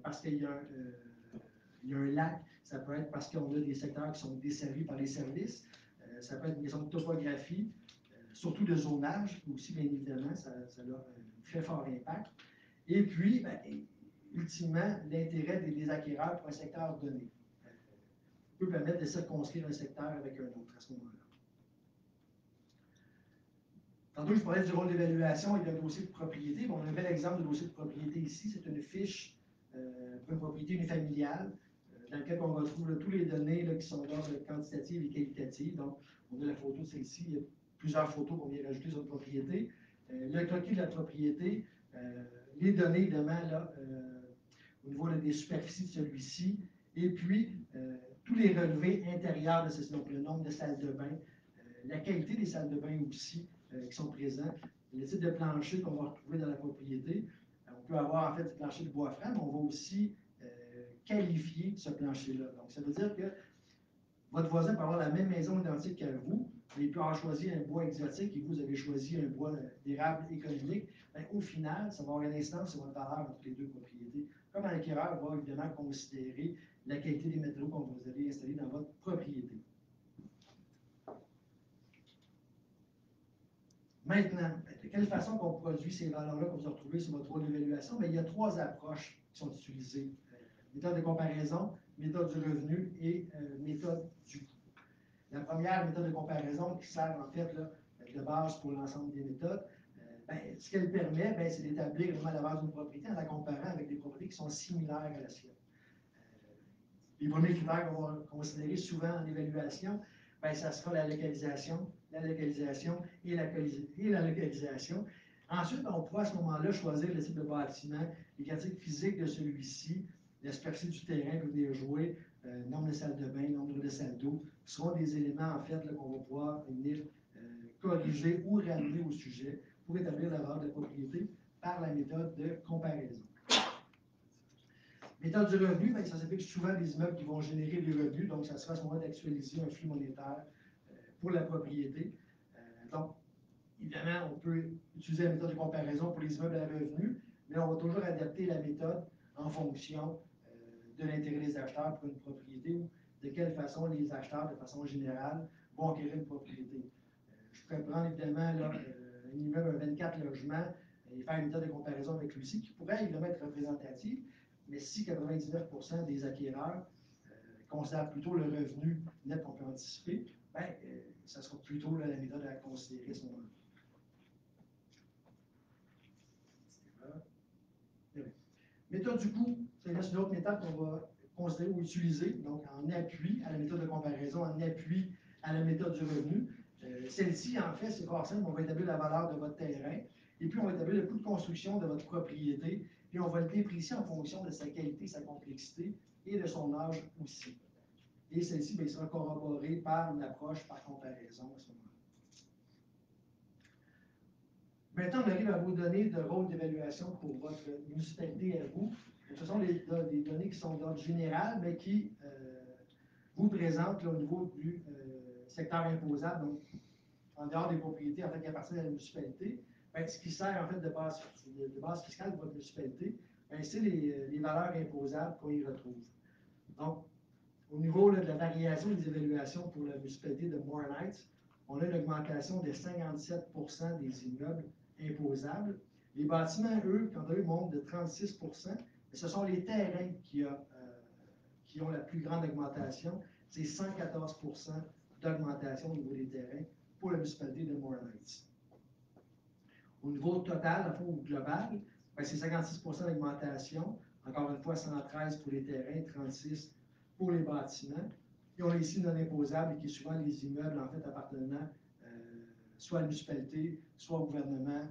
Speaker 4: parce qu'il y a un lac, ça peut être parce qu'on a des secteurs qui sont desservis par les services, ça peut être une question de topographie, surtout de zonage aussi, bien évidemment, ça a un très fort impact. Et puis, ultimement, l'intérêt des acquéreurs pour un secteur donné peut permettre de circonscrire un secteur avec un autre à ce moment-là. Tantôt, je parlais du rôle d'évaluation et d'un dossier de propriété. Bon, on a un bel exemple de dossier de propriété ici. C'est une fiche pour une propriété unifamiliale dans laquelle on retrouve tous les données là, qui sont d'ordre quantitative et qualitative. Donc, on a la photo de celle-ci. Il y a plusieurs photos qu'on vient rajouter sur la propriété. Le croquis de la propriété, les données, évidemment, là, au niveau des superficies de celui-ci, et puis tous les relevés intérieurs de ceci, donc le nombre de salles de bain, la qualité des salles de bain aussi qui sont présents, le type de plancher qu'on va retrouver dans la propriété. On peut avoir en fait du plancher de bois franc, mais on va aussi qualifier ce plancher-là. Donc, ça veut dire que votre voisin peut avoir la même maison identique qu'à vous, mais il peut avoir choisi un bois exotique et vous avez choisi un bois d'érable économique. Bien, au final, ça va avoir une incidence sur votre valeur entre les deux propriétés. Comme un acquéreur va évidemment considérer la qualité des matériaux que vous allez installer dans votre propriété. Maintenant, de quelle façon qu'on produit ces valeurs-là que vous retrouvez sur votre rôle d'évaluation? Il y a trois approches qui sont utilisées. Méthode de comparaison, méthode du revenu et méthode du coût. La première méthode de comparaison qui sert en fait là, de base pour l'ensemble des méthodes, ce qu'elle permet, c'est d'établir vraiment la base d'une propriété en la comparant avec des propriétés qui sont similaires à la sienne. Les premiers critères qu'on va considérer souvent en évaluation, ça sera la localisation et la localisation. Ensuite, on pourra à ce moment-là choisir le type de bâtiment, les caractéristiques physiques de celui-ci, la superficie du terrain que vous venez jouer, nombre de salles de bain, nombre de salles d'eau, seront des éléments en fait qu'on va pouvoir venir corriger ou ramener au sujet pour établir la valeur de la propriété par la méthode de comparaison. Méthode du revenu, ça s'applique souvent à des immeubles qui vont générer des revenus, donc ça sera à ce moment d'actualiser un flux monétaire pour la propriété. Donc, évidemment, on peut utiliser la méthode de comparaison pour les immeubles à revenus, mais on va toujours adapter la méthode en fonction de l'intérêt des acheteurs pour une propriété ou de quelle façon les acheteurs, de façon générale, vont acquérir une propriété. Je pourrais prendre évidemment là, un immeuble à 24 logements et faire une méthode de comparaison avec lui-ci qui pourrait évidemment être représentative, mais si 99% des acquéreurs considèrent plutôt le revenu net qu'on peut anticiper, ça sera plutôt là, la méthode à considérer à ce moment-là. Méthode du coût, c'est une autre méthode qu'on va considérer ou utiliser, donc en appui à la méthode de comparaison, en appui à la méthode du revenu. Celle-ci, en fait, c'est fort simple, on va établir la valeur de votre terrain, et puis on va établir le coût de construction de votre propriété, puis on va le déprécier en fonction de sa qualité, sa complexité et de son âge aussi. Et celle-ci sera corroborée par une approche par comparaison à ce moment-là. Maintenant, on arrive à vos données de rôle d'évaluation pour votre municipalité à vous. Ce sont des données qui sont d'ordre général, mais qui vous présentent là, au niveau du secteur imposable, donc en dehors des propriétés en fait qui appartiennent à la municipalité. Ce qui sert en fait de base fiscale pour votre municipalité, c'est les valeurs imposables qu'on y retrouve. Donc, au niveau là, de la variation des évaluations pour la municipalité de Morin Heights, on a une augmentation de 57% des immeubles imposables. Les bâtiments, eux, quant à eux, montent de 36%, mais ce sont les terrains qui ont la plus grande augmentation. C'est 114% d'augmentation au niveau des terrains pour la municipalité de Morin Heights. Au niveau total, à fond, global, ben, c'est 56% d'augmentation. Encore une fois, 113 pour les terrains, 36 pour les bâtiments. Et on a ici non imposable, qui est souvent les immeubles en fait appartenant soit à la municipalité, soit au gouvernement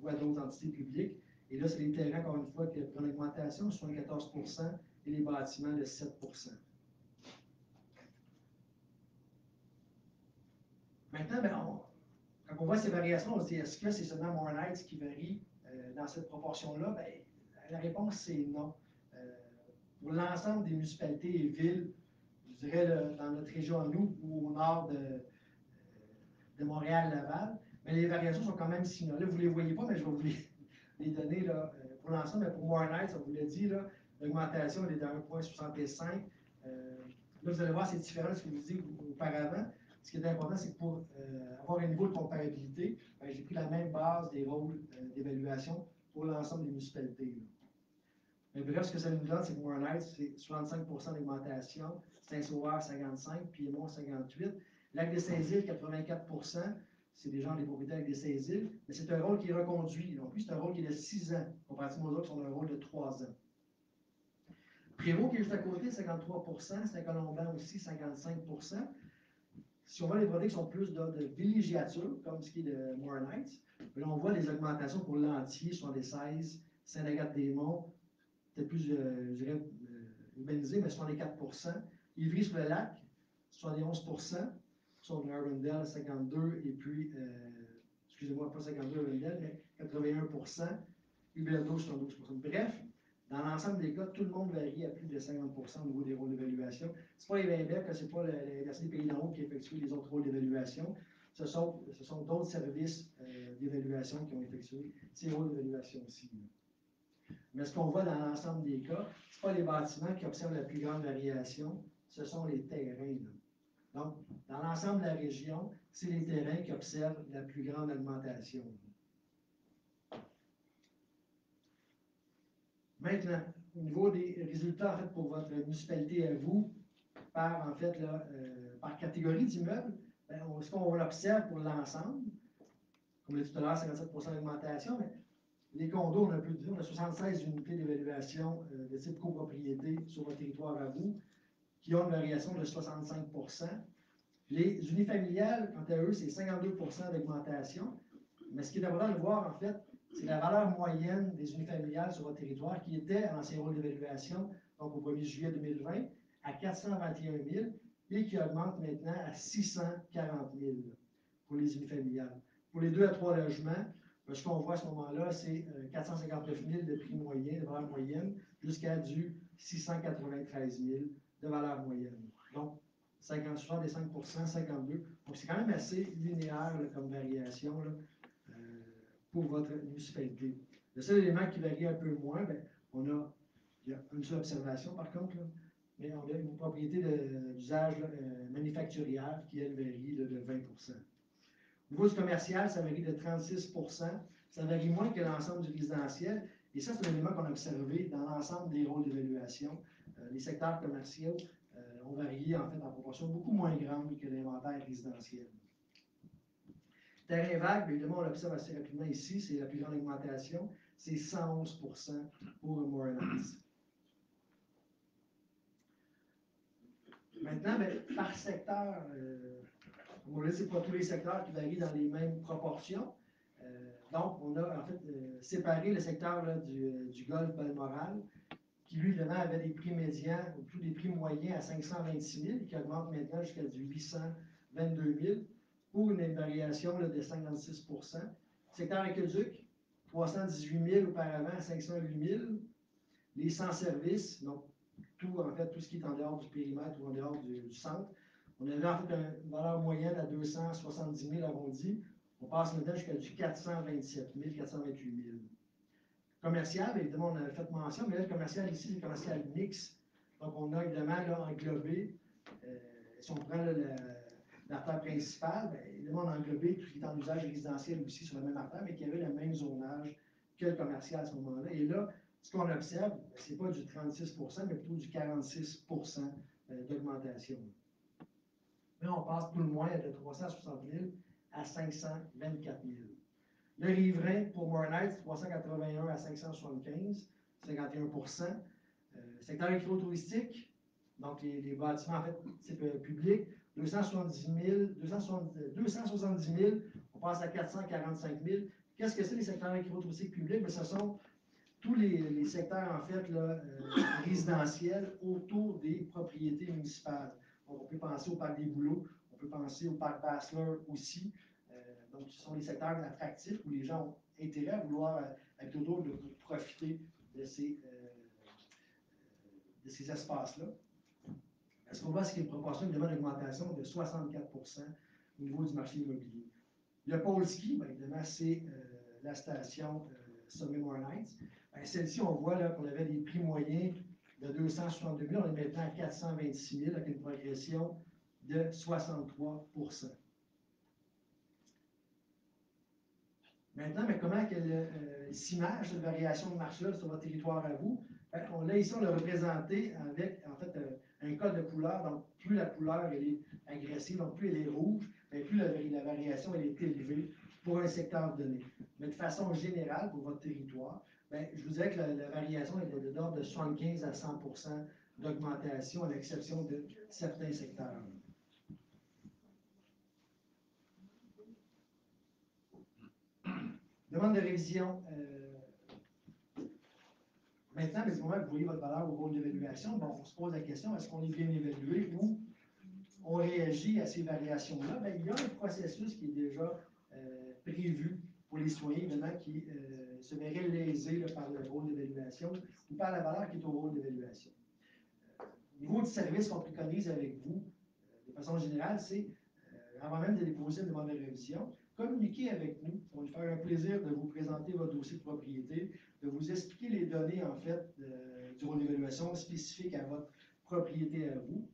Speaker 4: ou à d'autres entités publiques. Et là, c'est les terrains, encore une fois, qui ont une augmentation de 74% et les bâtiments de 7%. Maintenant, ben, quand on voit ces variations, on se dit, est-ce que c'est seulement Morin Heights qui varie dans cette proportion-là? Ben, la réponse, c'est non. Pour l'ensemble des municipalités et villes, je dirais là, dans notre région à nous, ou au nord de Montréal-Laval, mais les variations sont quand même similaires. Là, vous ne les voyez pas, mais je vais vous les donner là, pour l'ensemble. Mais pour Morin Heights, on vous l'a dit, l'augmentation est de 1,65. Là, vous allez voir, c'est différent de ce que je vous dis auparavant. Ce qui est important, c'est que pour avoir un niveau de comparabilité, ben, j'ai pris la même base des rôles d'évaluation pour l'ensemble des municipalités. Là. Mais bref, ce que ça nous donne, c'est que Morin Heights, c'est 65% d'augmentation, Saint-Sauveur, 55%, Piémont, 58%. Lac des Saint-Îles, 84%. C'est des gens, des propriétaires avec des Saint-Îles, mais c'est un rôle qui est reconduit. En plus, c'est un rôle qui est de 6 ans, comparativement aux autres qui ont un rôle de 3 ans. Prévost, qui est juste à côté, 53%. Saint-Colomban aussi, 55%. Si on voit les produits qui sont plus de villégiature, comme ce qui est de Morin Heights, là, on voit des augmentations pour l'Antier, 76, Saint-Agathe-des-Monts, peut-être plus, je dirais, urbanisé, mais 64%. Ivry-sur-le-Lac, 71%. Sur Arundel, 52%, et puis, excusez-moi, pas 52% Arundel, mais 81%. Huberdeau, 72%. Bref, dans l'ensemble des cas, tout le monde varie à plus de 50% au niveau des rôles d'évaluation. Ce n'est pas les VMBEC, ce n'est pas l'Université des Pays d'en haut qui effectue les autres rôles d'évaluation. Ce sont d'autres services d'évaluation qui ont effectué ces rôles d'évaluation aussi. Mais ce qu'on voit dans l'ensemble des cas, ce n'est pas les bâtiments qui observent la plus grande variation, ce sont les terrains. Là. Donc, dans l'ensemble de la région, c'est les terrains qui observent la plus grande augmentation. Maintenant, au niveau des résultats en fait, pour votre municipalité à vous, par, en fait, là, par catégorie d'immeubles, ben, ce qu'on observe pour l'ensemble, comme je l'ai dit tout à l'heure, 57% d'augmentation, mais les condos, on a plus de on a 76 unités d'évaluation de type copropriété sur votre territoire à vous, qui ont une variation de 65%. Les unifamiliales, quant à eux, c'est 52% d'augmentation. Mais ce qui est important de voir, en fait, c'est la valeur moyenne des unifamiliales sur votre territoire qui était en ancien rôle d'évaluation, donc au 1er juillet 2020, à 421 000 et qui augmente maintenant à 640 000 pour les unifamiliales. Pour les 2 à 3 logements, ce qu'on voit à ce moment-là, c'est 459 000 de prix moyen, de valeur moyenne, jusqu'à du 693 000 de valeur moyenne. Donc, 65%, 52%. Donc, c'est quand même assez linéaire là, comme variation là, pour votre municipalité. Le seul élément qui varie un peu moins, bien, il y a une seule observation par contre, là, mais on a une propriété d'usage manufacturière qui, elle, varie là, de 20%. Au niveau du commercial, ça varie de 36%. Ça varie moins que l'ensemble du résidentiel. Et ça, c'est un élément qu'on a observé dans l'ensemble des rôles d'évaluation. Les secteurs commerciaux ont varié en fait en proportion beaucoup moins grande que l'inventaire résidentiel. Terrain vague, évidemment, on l'observe assez rapidement ici, c'est la plus grande augmentation, c'est 111% pour Morin Heights. Maintenant, bien, par secteur, on ne sait pas tous les secteurs qui varient dans les mêmes proportions. Donc, on a en fait séparé le secteur là, du golfe Balmoral, qui lui, évidemment, avait des prix médians, ou plutôt des prix moyens à 526 000, qui augmente maintenant jusqu'à du 822 000, pour une variation là, de 56%. Secteur aqueduc, 318 000 auparavant à 508 000. Les sans-services, donc tout, en fait, tout ce qui est en dehors du périmètre ou en dehors du centre, on avait en fait une valeur moyenne à 270 000 arrondi. On passe maintenant jusqu'à du 427 000, 428 000. Commercial, évidemment, on a fait mention, mais là, le commercial ici, c'est le commercial mix. Donc, on a évidemment là, englobé, si on prend l'artère principale, bien, évidemment, on a englobé tout ce qui est en usage résidentiel aussi sur la même artère, mais qui avait le même zonage que le commercial à ce moment-là. Et là, ce qu'on observe, ce n'est pas du 36%, mais plutôt du 46% d'augmentation. Mais on passe tout le moins de 360 000 à 524 000. Le riverain pour Moornight, 381 à 575, 51%. Secteur éco-touristique, donc les bâtiments en fait type public, 270 000, on passe à 445 000. Qu'est-ce que c'est les secteurs éco-touristiques publics? Ce sont tous les secteurs en fait là, résidentiels autour des propriétés municipales. Donc, on peut penser au parc des Bouleaux, on peut penser au parc Basler aussi. Donc, ce sont des secteurs attractifs où les gens ont intérêt à vouloir être autour de profiter de ces espaces-là. Ce qu'on voit, c'est qu'il y a une proportion de demande d'augmentation de 64% au niveau du marché immobilier. Le pôle ski, bien évidemment, c'est la station Sommet Moornight. Celle-ci, on voit qu'on avait des prix moyens de 262 000, on est maintenant à 426 000 avec une progression de 63%. Maintenant, mais comment s'image cette variation de marché-là sur votre territoire à vous? Ici, on l'a représenté avec, en fait, un code de couleur. Donc, plus la couleur elle est agressive, donc plus elle est rouge, plus la variation elle est élevée pour un secteur donné. Mais de façon générale, pour votre territoire, je vous dirais que la variation est de l'ordre de 75 à 100% d'augmentation, à l'exception de certains secteurs. Demande de révision. Maintenant, du moment que vous voyez votre valeur au rôle d'évaluation, on se pose la question, est-ce qu'on est bien évalué ou on réagit à ces variations-là? Il y a un processus qui est déjà prévu pour les citoyens, évidemment, qui se verraient lésés par le rôle d'évaluation ou par la valeur qui est au rôle d'évaluation. Au niveau du service qu'on préconise avec vous, de façon générale, c'est, avant même de déposer une demande de révision, communiquez avec nous. Ça va nous faire un plaisir de vous présenter votre dossier de propriété, de vous expliquer les données, en fait, du rôle d'évaluation spécifique à votre propriété à vous.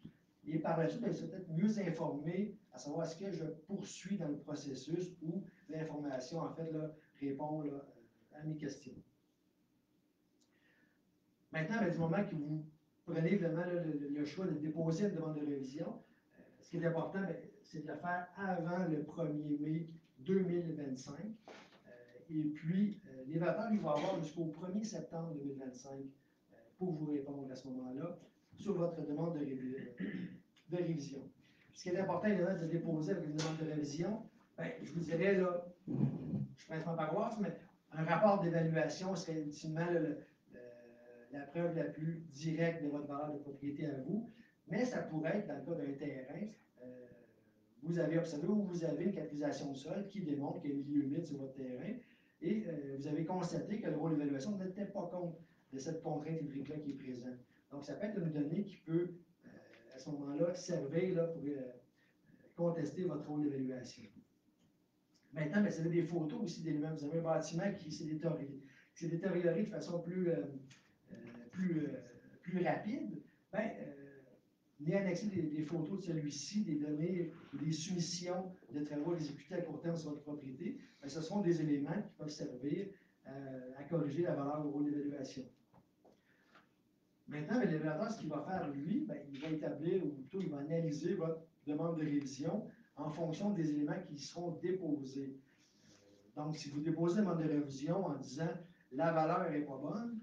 Speaker 4: Et par la suite, vous serez peut-être mieux informé à savoir est-ce que je poursuis dans le processus ou l'information, en fait, là, répond là, à mes questions. Maintenant, du moment que vous prenez vraiment le choix de déposer une demande de révision, ce qui est important, c'est de le faire avant le 1er mai 2025. Et puis, l'évaluateur, il va avoir jusqu'au 1er septembre 2025 pour vous répondre à ce moment-là sur votre demande de révision. Ce qui est important, évidemment, de déposer avec une demande de révision, je vous dirais, là, je prête ma paroisse, mais un rapport d'évaluation serait ultimement la preuve la plus directe de votre valeur de propriété à vous, mais ça pourrait être, dans le cas d'un terrain, vous avez observé ou vous avez une caractérisation de sol qui démontre qu'il y a un milieu humide sur votre terrain et vous avez constaté que le rôle d'évaluation ne tenait pas compte de cette contrainte hydrique-là qui est présente. Donc, ça peut être une donnée qui peut, à ce moment-là, servir là, pour contester votre rôle d'évaluation. Maintenant, vous avez des photos aussi d'éléments. Vous avez un bâtiment qui s'est détérioré de façon plus rapide. Ni annexer des photos de celui-ci, des données ou des soumissions de travaux exécutés à court terme sur votre propriété, ce seront des éléments qui peuvent servir à corriger la valeur au rôle d'évaluation. Maintenant, l'évaluateur, ce qu'il va faire, lui, il va établir, ou plutôt il va analyser votre demande de révision en fonction des éléments qui seront déposés. Donc, si vous déposez une demande de révision en disant la valeur n'est pas bonne,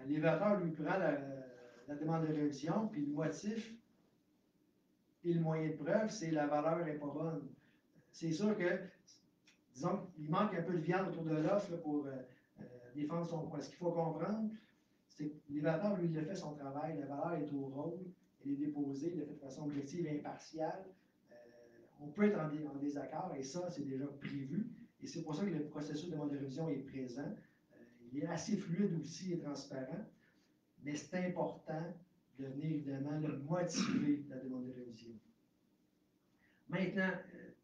Speaker 4: l'évaluateur lui prend la demande de révision, puis le motif et le moyen de preuve, c'est la valeur n'est pas bonne. C'est sûr que, disons, il manque un peu de viande autour de l'offre pour défendre son point. Ce qu'il faut comprendre, c'est que l'évaluateur, lui, il a fait son travail, la valeur est au rôle, elle est déposée, il l'a fait de façon objective et impartiale. On peut être en désaccord, et ça, c'est déjà prévu. Et c'est pour ça que le processus de demande de révision est présent. Il est assez fluide aussi et transparent, mais c'est important de venir évidemment motiver la demande de révision. Maintenant,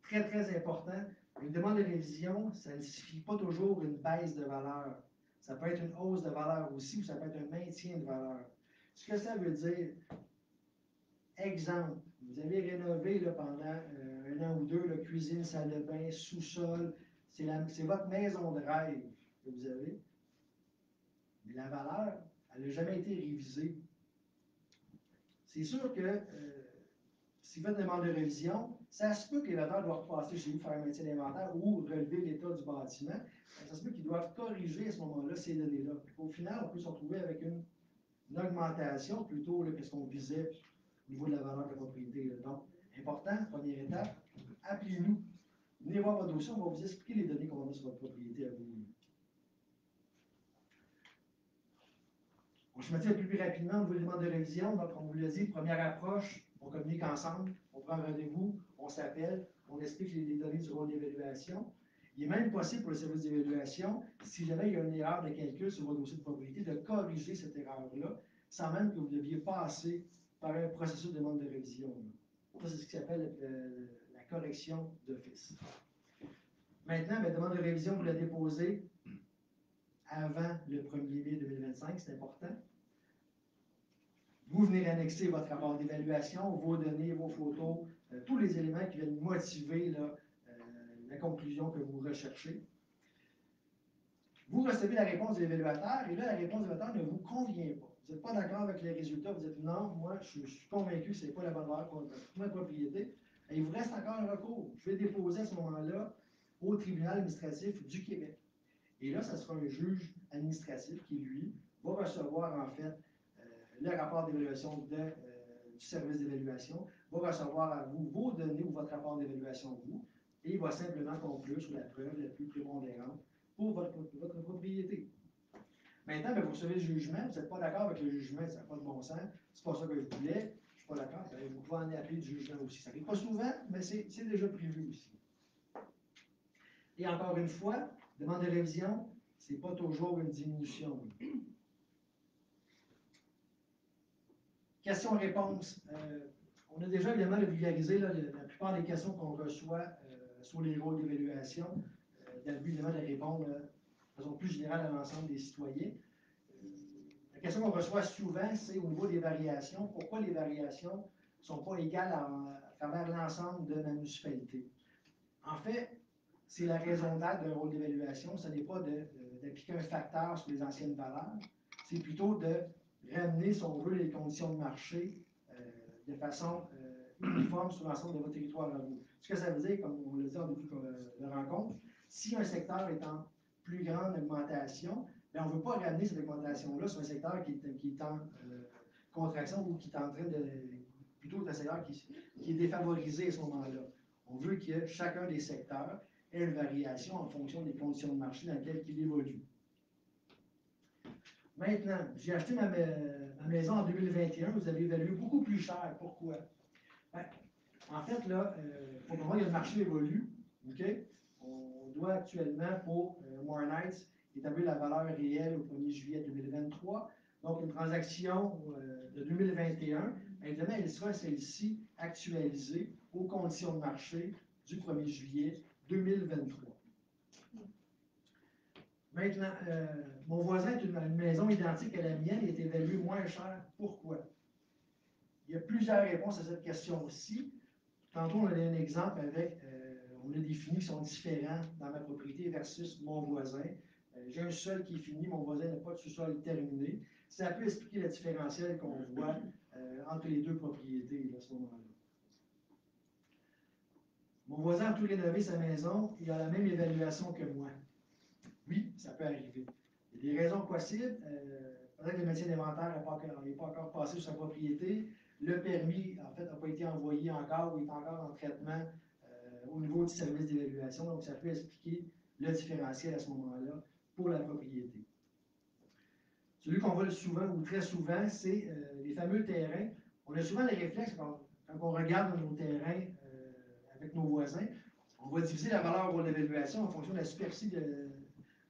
Speaker 4: très très important, une demande de révision, ça ne signifie pas toujours une baisse de valeur. Ça peut être une hausse de valeur aussi, ou ça peut être un maintien de valeur. Ce que ça veut dire, exemple, vous avez rénové là, pendant un an ou deux, la cuisine, salle de bain, sous-sol, c'est votre maison de rêve que vous avez. Mais la valeur, elle n'a jamais été révisée. C'est sûr que si vous faites une demande de révision, Ça se peut que les vendeurs doivent repasser chez vous faire un maintien d'inventaire ou relever l'état du bâtiment. Ça se peut qu'ils doivent corriger à ce moment-là ces données-là. Au final, on peut se retrouver avec une augmentation plutôt que ce qu'on visait au niveau de la valeur de la propriété. Là. Donc, important, première étape, appelez-nous. Venez voir votre dossier, on va vous expliquer les données qu'on a sur votre propriété à vous. On schématise un peu plus rapidement au niveau des demandes de révision. Donc, on vous l'a dit, première approche, on communique ensemble, on prend un rendez-vous, on s'appelle, on explique les données du rôle d'évaluation. Il est même possible pour le service d'évaluation, si jamais il y a une erreur de calcul sur votre dossier de propriété, de corriger cette erreur-là, sans même que vous deviez passer par un processus de demande de révision. Ça, c'est ce qui s'appelle la correction d'office. Maintenant, la demande de révision, vous la déposez avant le 1er mai 2025, c'est important. Vous venez annexer votre rapport d'évaluation, vos données, vos photos, tous les éléments qui viennent motiver là, la conclusion que vous recherchez. Vous recevez la réponse de l'évaluateur et là, la réponse de l'évaluateur ne vous convient pas. Vous n'êtes pas d'accord avec les résultats, vous dites non, moi je suis convaincu que ce n'est pas la bonne valeur pour ma propriété. Et il vous reste encore un recours. Je vais déposer à ce moment-là au tribunal administratif du Québec. Et là, ça sera un juge administratif qui, lui, va recevoir en fait le rapport d'évaluation du service d'évaluation, va recevoir à vous vos données ou votre rapport d'évaluation à vous, et il va simplement conclure sur la preuve la plus prépondérante pour votre propriété. Maintenant, bien, vous recevez le jugement, vous n'êtes pas d'accord avec le jugement, ça n'a pas de bon sens, c'est pas ça que je voulais, je ne suis pas d'accord, bien, vous pouvez en appeler du jugement aussi. Ça n'arrive pas souvent, mais c'est déjà prévu aussi. Et encore une fois, demande de révision, ce n'est pas toujours une diminution. Questions-réponses. On a déjà évidemment vulgarisé là, la plupart des questions qu'on reçoit sur les rôles d'évaluation, dans le but évidemment de répondre de façon plus générale à l'ensemble des citoyens. La question qu'on reçoit souvent, c'est au niveau des variations. Pourquoi les variations ne sont pas égales à travers l'ensemble de la municipalité? En fait, c'est la raison d'être d'un rôle d'évaluation. Ce n'est pas d'appliquer un facteur sur les anciennes valeurs. C'est plutôt de ramener, si on veut, les conditions de marché de façon uniforme sur l'ensemble de votre territoire à vous. Ce que ça veut dire, comme on l'a dit en début de rencontre, si un secteur est en plus grande augmentation, bien, on ne veut pas ramener cette augmentation-là sur un secteur qui est en contraction ou qui est en train de... plutôt un secteur qui est défavorisé à ce moment-là. On veut que chacun des secteurs ait une variation en fonction des conditions de marché dans lesquelles il évolue. Maintenant, j'ai acheté ma maison en 2021, vous avez évalué beaucoup plus cher. Pourquoi? Ben, en fait, là, pour le moment, le marché évolue. Okay? On doit actuellement, pour Moore Knights, établir la valeur réelle au 1er juillet 2023. Donc, une transaction de 2021, évidemment, elle sera celle-ci actualisée aux conditions de marché du 1er juillet 2023. Maintenant, mon voisin a une maison identique à la mienne et est évaluée moins cher. Pourquoi? Il y a plusieurs réponses à cette question aussi. Tantôt, on a donné un exemple avec, on a défini qu'ils sont différents dans ma propriété versus mon voisin. J'ai un sol qui est fini, mon voisin n'a pas de sous-sol terminé. Ça peut expliquer le différentiel qu'on voit entre les deux propriétés à ce moment-là. Mon voisin a tout rénové sa maison, il a la même évaluation que moi. Oui, ça peut arriver. Il y a des raisons possibles. Peut-être que le métier d'inventaire n'est pas encore passé sur sa propriété. Le permis, en fait, n'a pas été envoyé encore ou est encore en traitement au niveau du service d'évaluation. Donc, ça peut expliquer le différentiel à ce moment-là pour la propriété. Celui qu'on voit souvent ou très souvent, c'est les fameux terrains. On a souvent les réflexes quand on regarde nos terrains avec nos voisins. On va diviser la valeur pour l'évaluation en fonction de la superficie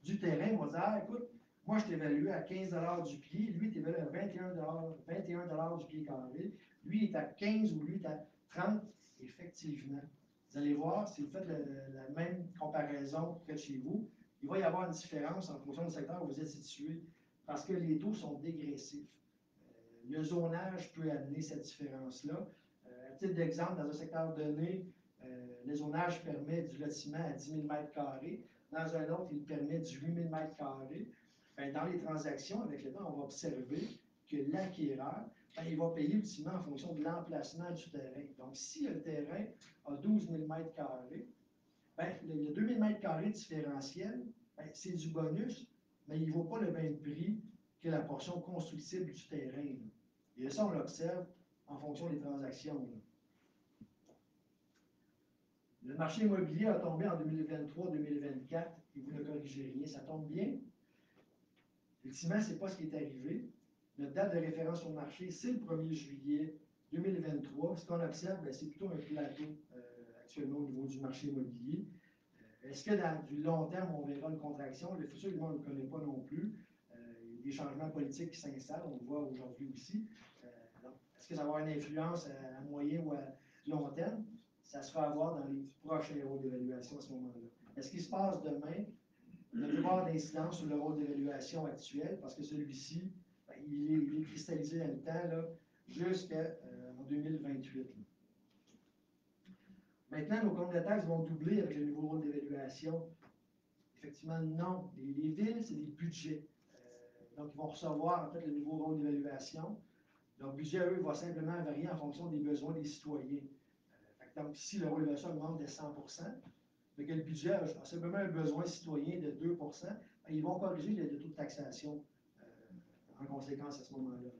Speaker 4: du terrain. On va dire, ah, écoute, moi, je t'évalue à 15 $ du pied, lui, il t'évalue à 21 $ du pied carré, lui, il est à 15 ou lui, il est à 30. Effectivement, vous allez voir, si vous faites la même comparaison près de chez vous, il va y avoir une différence en fonction du secteur où vous êtes situé, parce que les taux sont dégressifs. Le zonage peut amener cette différence-là. À titre d'exemple, dans un secteur donné, le zonage permet du lotissement à 10 000 m². Dans un autre, il permet du 8 000 m². Bien, dans les transactions, avec le temps, on va observer que l'acquéreur ben, il va payer ultimement en fonction de l'emplacement du terrain. Donc, si le terrain a 12 000 mètres carrés, ben, le 2 000 mètres carrés différentiel, ben, c'est du bonus, mais il ne vaut pas le même prix que la portion constructible du terrain. Là. Et ça, on l'observe en fonction des transactions. Là. Le marché immobilier a tombé en 2023-2024 et vous ne corrigez rien. Ça tombe bien. Effectivement, ce n'est pas ce qui est arrivé. Notre date de référence au marché, c'est le 1er juillet 2023. Ce qu'on observe, c'est plutôt un plateau actuellement au niveau du marché immobilier. Est-ce que dans du long terme, on verra une contraction? Le futur, on ne le connaît pas non plus. Il y a des changements politiques qui s'installent, on le voit aujourd'hui aussi. Est-ce que ça va avoir une influence à moyen ou à long terme? Ça se fera voir dans les prochains rôles d'évaluation à ce moment-là. Est-ce qu'il se passe demain? Il va y avoir d'incidence sur le rôle d'évaluation actuel, parce que celui-ci, ben, il est cristallisé dans le temps jusqu'en 2028. Là. Maintenant, nos comptes de taxes vont doubler avec le nouveau rôle d'évaluation. Effectivement, non. Les villes, c'est des budgets. Donc, ils vont recevoir en fait le nouveau rôle d'évaluation. Leur budget, eux, va simplement varier en fonction des besoins des citoyens. Donc, si le rôle d'évaluation augmente de 100 mais que le budget a simplement un besoin citoyen de 2 ben, ils vont corriger le taux de taxation en conséquence à ce moment-là.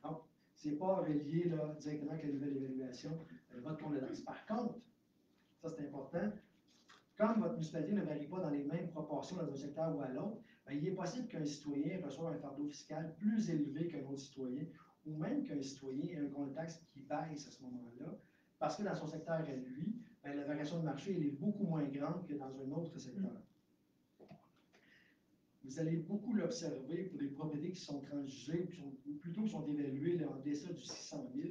Speaker 4: Donc, ce n'est pas relié là, directement avec la nouvelle évaluation votre compte de taxe. Par contre, ça c'est important, comme votre municipalité ne varie pas dans les mêmes proportions dans un secteur ou à l'autre, ben, il est possible qu'un citoyen reçoive un fardeau fiscal plus élevé qu'un autre citoyen, ou même qu'un citoyen ait un compte de taxe qui baisse à ce moment-là, parce que dans son secteur à lui, ben, la variation de marché elle est beaucoup moins grande que dans un autre secteur. Vous allez beaucoup l'observer pour des propriétés qui sont transigées, ou plutôt qui sont évaluées là, en deçà du 600 000.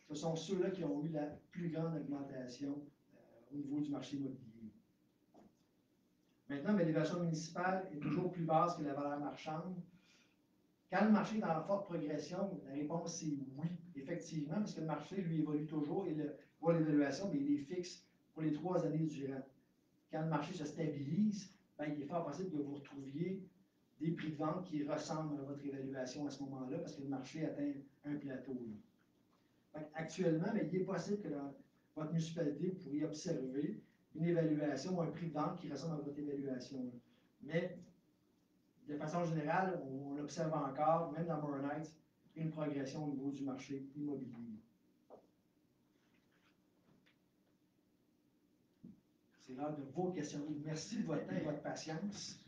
Speaker 4: Ce sont ceux-là qui ont eu la plus grande augmentation au niveau du marché immobilier. Maintenant, l'évaluation municipale est toujours plus basse que la valeur marchande. Quand le marché est dans la forte progression, la réponse est oui, effectivement, parce que le marché, lui, évolue toujours et pour l'évaluation, il est fixe pour les 3 années durant. Quand le marché se stabilise, ben, il est fort possible que vous retrouviez des prix de vente qui ressemblent à votre évaluation à ce moment-là, parce que le marché atteint un plateau. Actuellement, ben, il est possible que dans votre municipalité, vous pourriez observer une évaluation ou un prix de vente qui ressemble à votre évaluation. Mais de façon générale, on l'observe encore, même dans Morin Heights, une progression au niveau du marché immobilier. C'est l'heure de vos questions. Merci de votre temps et votre patience.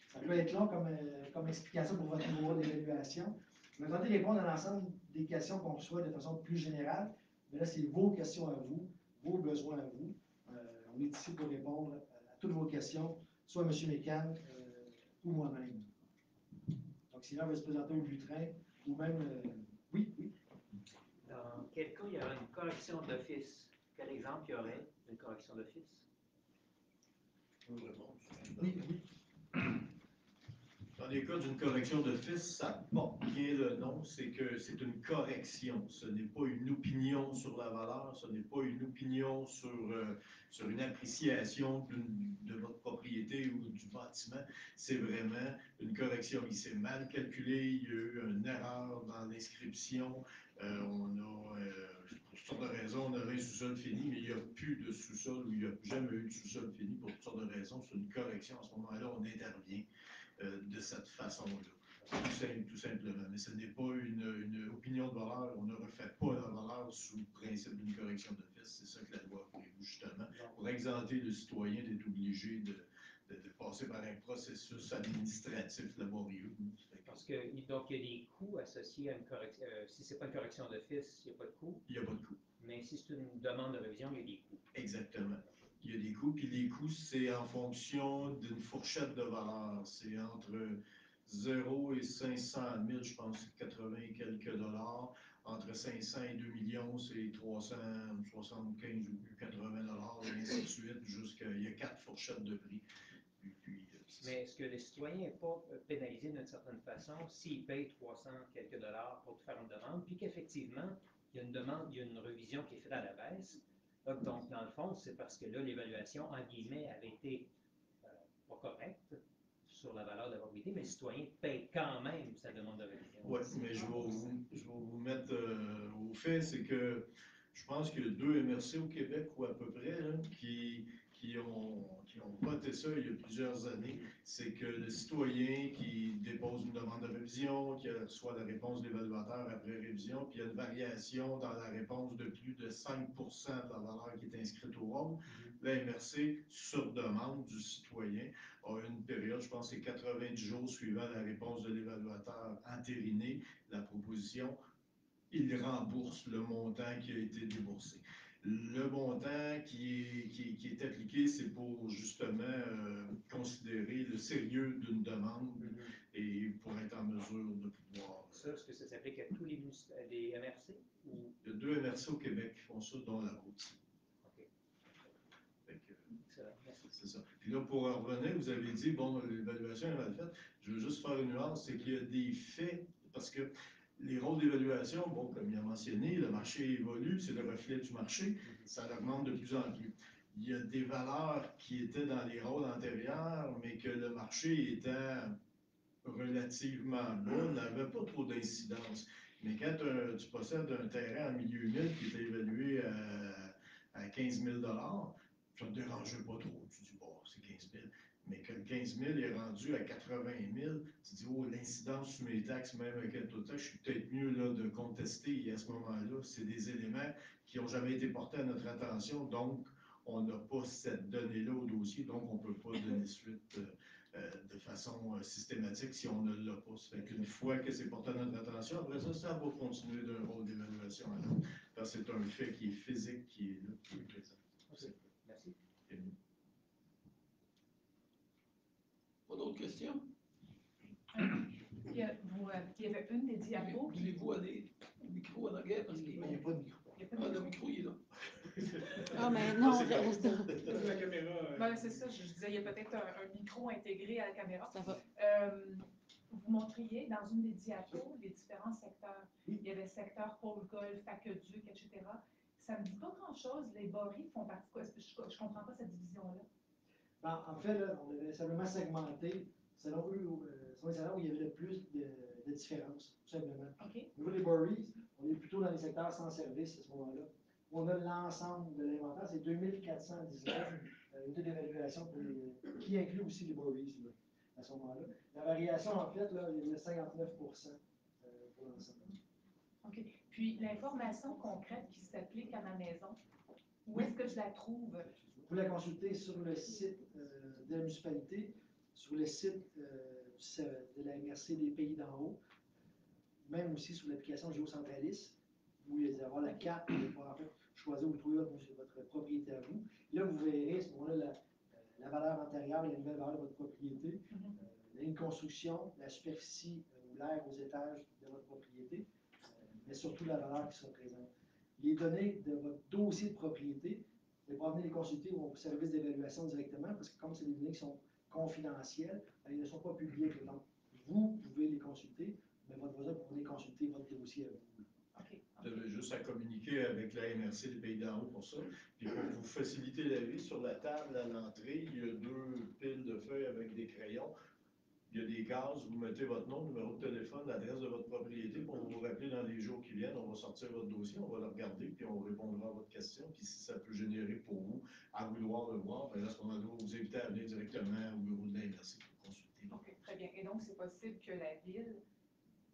Speaker 4: Ça peut être long comme explication pour votre niveau d'évaluation. Je vais tenter de répondre à l'ensemble des questions qu'on reçoit de façon plus générale. Mais là, c'est vos questions à vous, vos besoins à vous. On est ici pour répondre à toutes vos questions, soit M. Mécan ou moi-même. Donc, Sylvain va se présenter au Lutrin, ou même... oui.
Speaker 5: Dans quel cas il y aurait une correction d'office? Quel exemple il y aurait d'une correction d'office?
Speaker 4: Oui.
Speaker 3: Dans les cas d'une correction d'office, ça porte bien le nom, c'est que c'est une correction. Ce n'est pas une opinion sur la valeur, ce n'est pas une opinion sur une appréciation de votre propriété ou du bâtiment. C'est vraiment une correction. Il s'est mal calculé, il y a eu une erreur dans l'inscription. On a, pour toutes sortes de raisons, on avait un sous-sol fini, mais il n'y a plus de sous-sol ou il n'y a jamais eu de sous-sol fini pour toutes sortes de raisons. C'est une correction. À ce moment-là, on intervient de cette façon-là, tout simplement. Mais ce n'est pas une opinion de valeur. On ne refait pas la valeur sous le principe d'une correction d'office. C'est ça que la loi prévoit, justement, pour exempter le citoyen d'être obligé de passer par un processus administratif laborieux.
Speaker 5: Parce que, donc, il y a des coûts associés à une correction. Si ce n'est pas une correction d'office, il n'y a pas de coût.
Speaker 3: Il n'y a pas de coût.
Speaker 5: Mais si c'est une demande de révision, il y a des coûts.
Speaker 3: Exactement. Il y a des coûts, puis les coûts, c'est en fonction d'une fourchette de valeur. C'est entre 0 et 500 000, je pense, 80 et quelques dollars. Entre 500 et 2 millions, c'est 375 ou 80 dollars, et ainsi de suite, jusqu'il y a 4 fourchettes de prix.
Speaker 5: Mais est-ce que le citoyen n'est pas pénalisé d'une certaine façon s'il paye 300 quelques dollars pour faire une demande, puis qu'effectivement, il y a une demande, il y a une révision qui est faite à la baisse? Donc, dans le fond, c'est parce que là, l'évaluation, en guillemets, avait été pas correcte, sur la valeur de la propriété, mais le citoyen paye quand même sa demande de révision.
Speaker 3: Oui, mais je vais vous mettre au fait, c'est que je pense qu'il y a 2 MRC au Québec, ou à peu près, là, qui ont voté ça il y a plusieurs années. C'est que le citoyen qui dépose une demande de révision, qui reçoit la réponse de l'évaluateur après révision, puis il y a une variation dans la réponse de plus de 5 de la valeur qui est inscrite au rôle, la MRC, sur demande du citoyen, a une période, je pense que c'est 90 jours suivant la réponse de l'évaluateur entériné, la proposition, il rembourse le montant qui a été déboursé. Le montant qui est appliqué, c'est pour justement considérer le sérieux d'une demande et pour être en mesure de pouvoir.
Speaker 5: Ça, est-ce que ça s'applique à tous les MRC? Ou...
Speaker 3: Il y a 2 MRC au Québec qui font ça, dont la route. C'est ça. Puis là, pour en revenir, vous avez dit, bon, l'évaluation est mal faite. Je veux juste faire une nuance, c'est qu'il y a des faits, parce que les rôles d'évaluation, bon, comme il a mentionné, le marché évolue, c'est le reflet du marché, ça augmente de plus en plus. Il y a des valeurs qui étaient dans les rôles antérieurs, mais que le marché étant relativement bas, n'avait pas trop d'incidence. Mais quand tu possèdes un terrain en milieu humide qui est évalué à 15 000 ça ne te dérangeait pas trop. Tu dis, bon, c'est 15 000. Mais que le 15 000 est rendu à 80 000, tu dis, oh, l'incidence sur mes taxes, même avec un taux de taxe, je suis peut-être mieux là, de contester. Et à ce moment-là, c'est des éléments qui n'ont jamais été portés à notre attention. Donc, on n'a pas cette donnée-là au dossier. Donc, on ne peut pas donner suite de façon systématique si on ne l'a pas. Ça fait qu'une fois que c'est porté à notre attention, après ça, ça va continuer d'un rôle d'évaluation à l'autre. Parce que c'est un fait qui est physique, qui est là, qui est présent.
Speaker 5: Okay. Merci.
Speaker 1: Pas d'autres questions?
Speaker 6: Il y avait une des diapos.
Speaker 1: Voulez-vous aller au micro en arrière? Parce qu'il
Speaker 4: Il n'y a pas de micro.
Speaker 1: Ah, le micro, il est là.
Speaker 7: Ah, mais non, reste.
Speaker 3: La caméra.
Speaker 6: C'est ça, je disais, il y a peut-être un micro intégré à la caméra.
Speaker 7: Ça va.
Speaker 6: Vous montriez dans une des diapos les différents secteurs. Il y avait le secteur pôle golf, aqueduc, etc. Ça ne me dit pas grand-chose. Les boris font partie de quoi? Je ne comprends pas cette division-là.
Speaker 4: Ben, en fait, là, on avait simplement segmenté selon eux, selon les secteurs où il y avait le plus de différences, tout simplement.
Speaker 6: OK.
Speaker 4: Au niveau des boris, on est plutôt dans les secteurs sans service à ce moment-là. On a l'ensemble de l'inventaire, c'est 2419 unités d'évaluation qui inclut aussi les boris là, à ce moment-là. La variation, en fait, là, il y a 59 pour l'ensemble.
Speaker 6: OK. Puis l'information concrète qui s'applique à ma maison, où est-ce que je la trouve?
Speaker 4: Vous la consultez sur le site de la municipalité, sur le site de la MRC des Pays d'en haut, même aussi sur l'application Géocentralis, où il y a avoir la carte pour pouvoir en fait, choisir où trouver votre propriété à vous. Là, vous verrez à ce moment-là la valeur antérieure et la nouvelle valeur de votre propriété, la ligne de construction, la superficie ou l'air aux étages de votre propriété, mais surtout la valeur qui sera présente. Les données de votre dossier de propriété, vous ne pouvez pas venir les consulter au service d'évaluation directement, parce que comme c'est des données qui sont confidentielles, elles ne sont pas publiées. Donc, vous pouvez les consulter, mais votre voisin peut venir consulter votre dossier à vous.
Speaker 6: OK.
Speaker 3: Vous avez juste à communiquer avec la MRC des Pays d'en haut pour ça. Puis pour vous faciliter la vie, sur la table à l'entrée, il y a 2 piles de feuilles avec des crayons. Il y a des cases, vous mettez votre nom, numéro de téléphone, l'adresse de votre propriété, pour vous rappeler dans les jours qui viennent, on va sortir votre dossier, on va le regarder, puis on répondra à votre question. Puis si ça peut générer pour vous, à vouloir le voir, bien là, à ce moment-là, vous inviter à venir directement au bureau de la MRC pour consulter.
Speaker 6: OK, très bien. Et donc, c'est possible que la Ville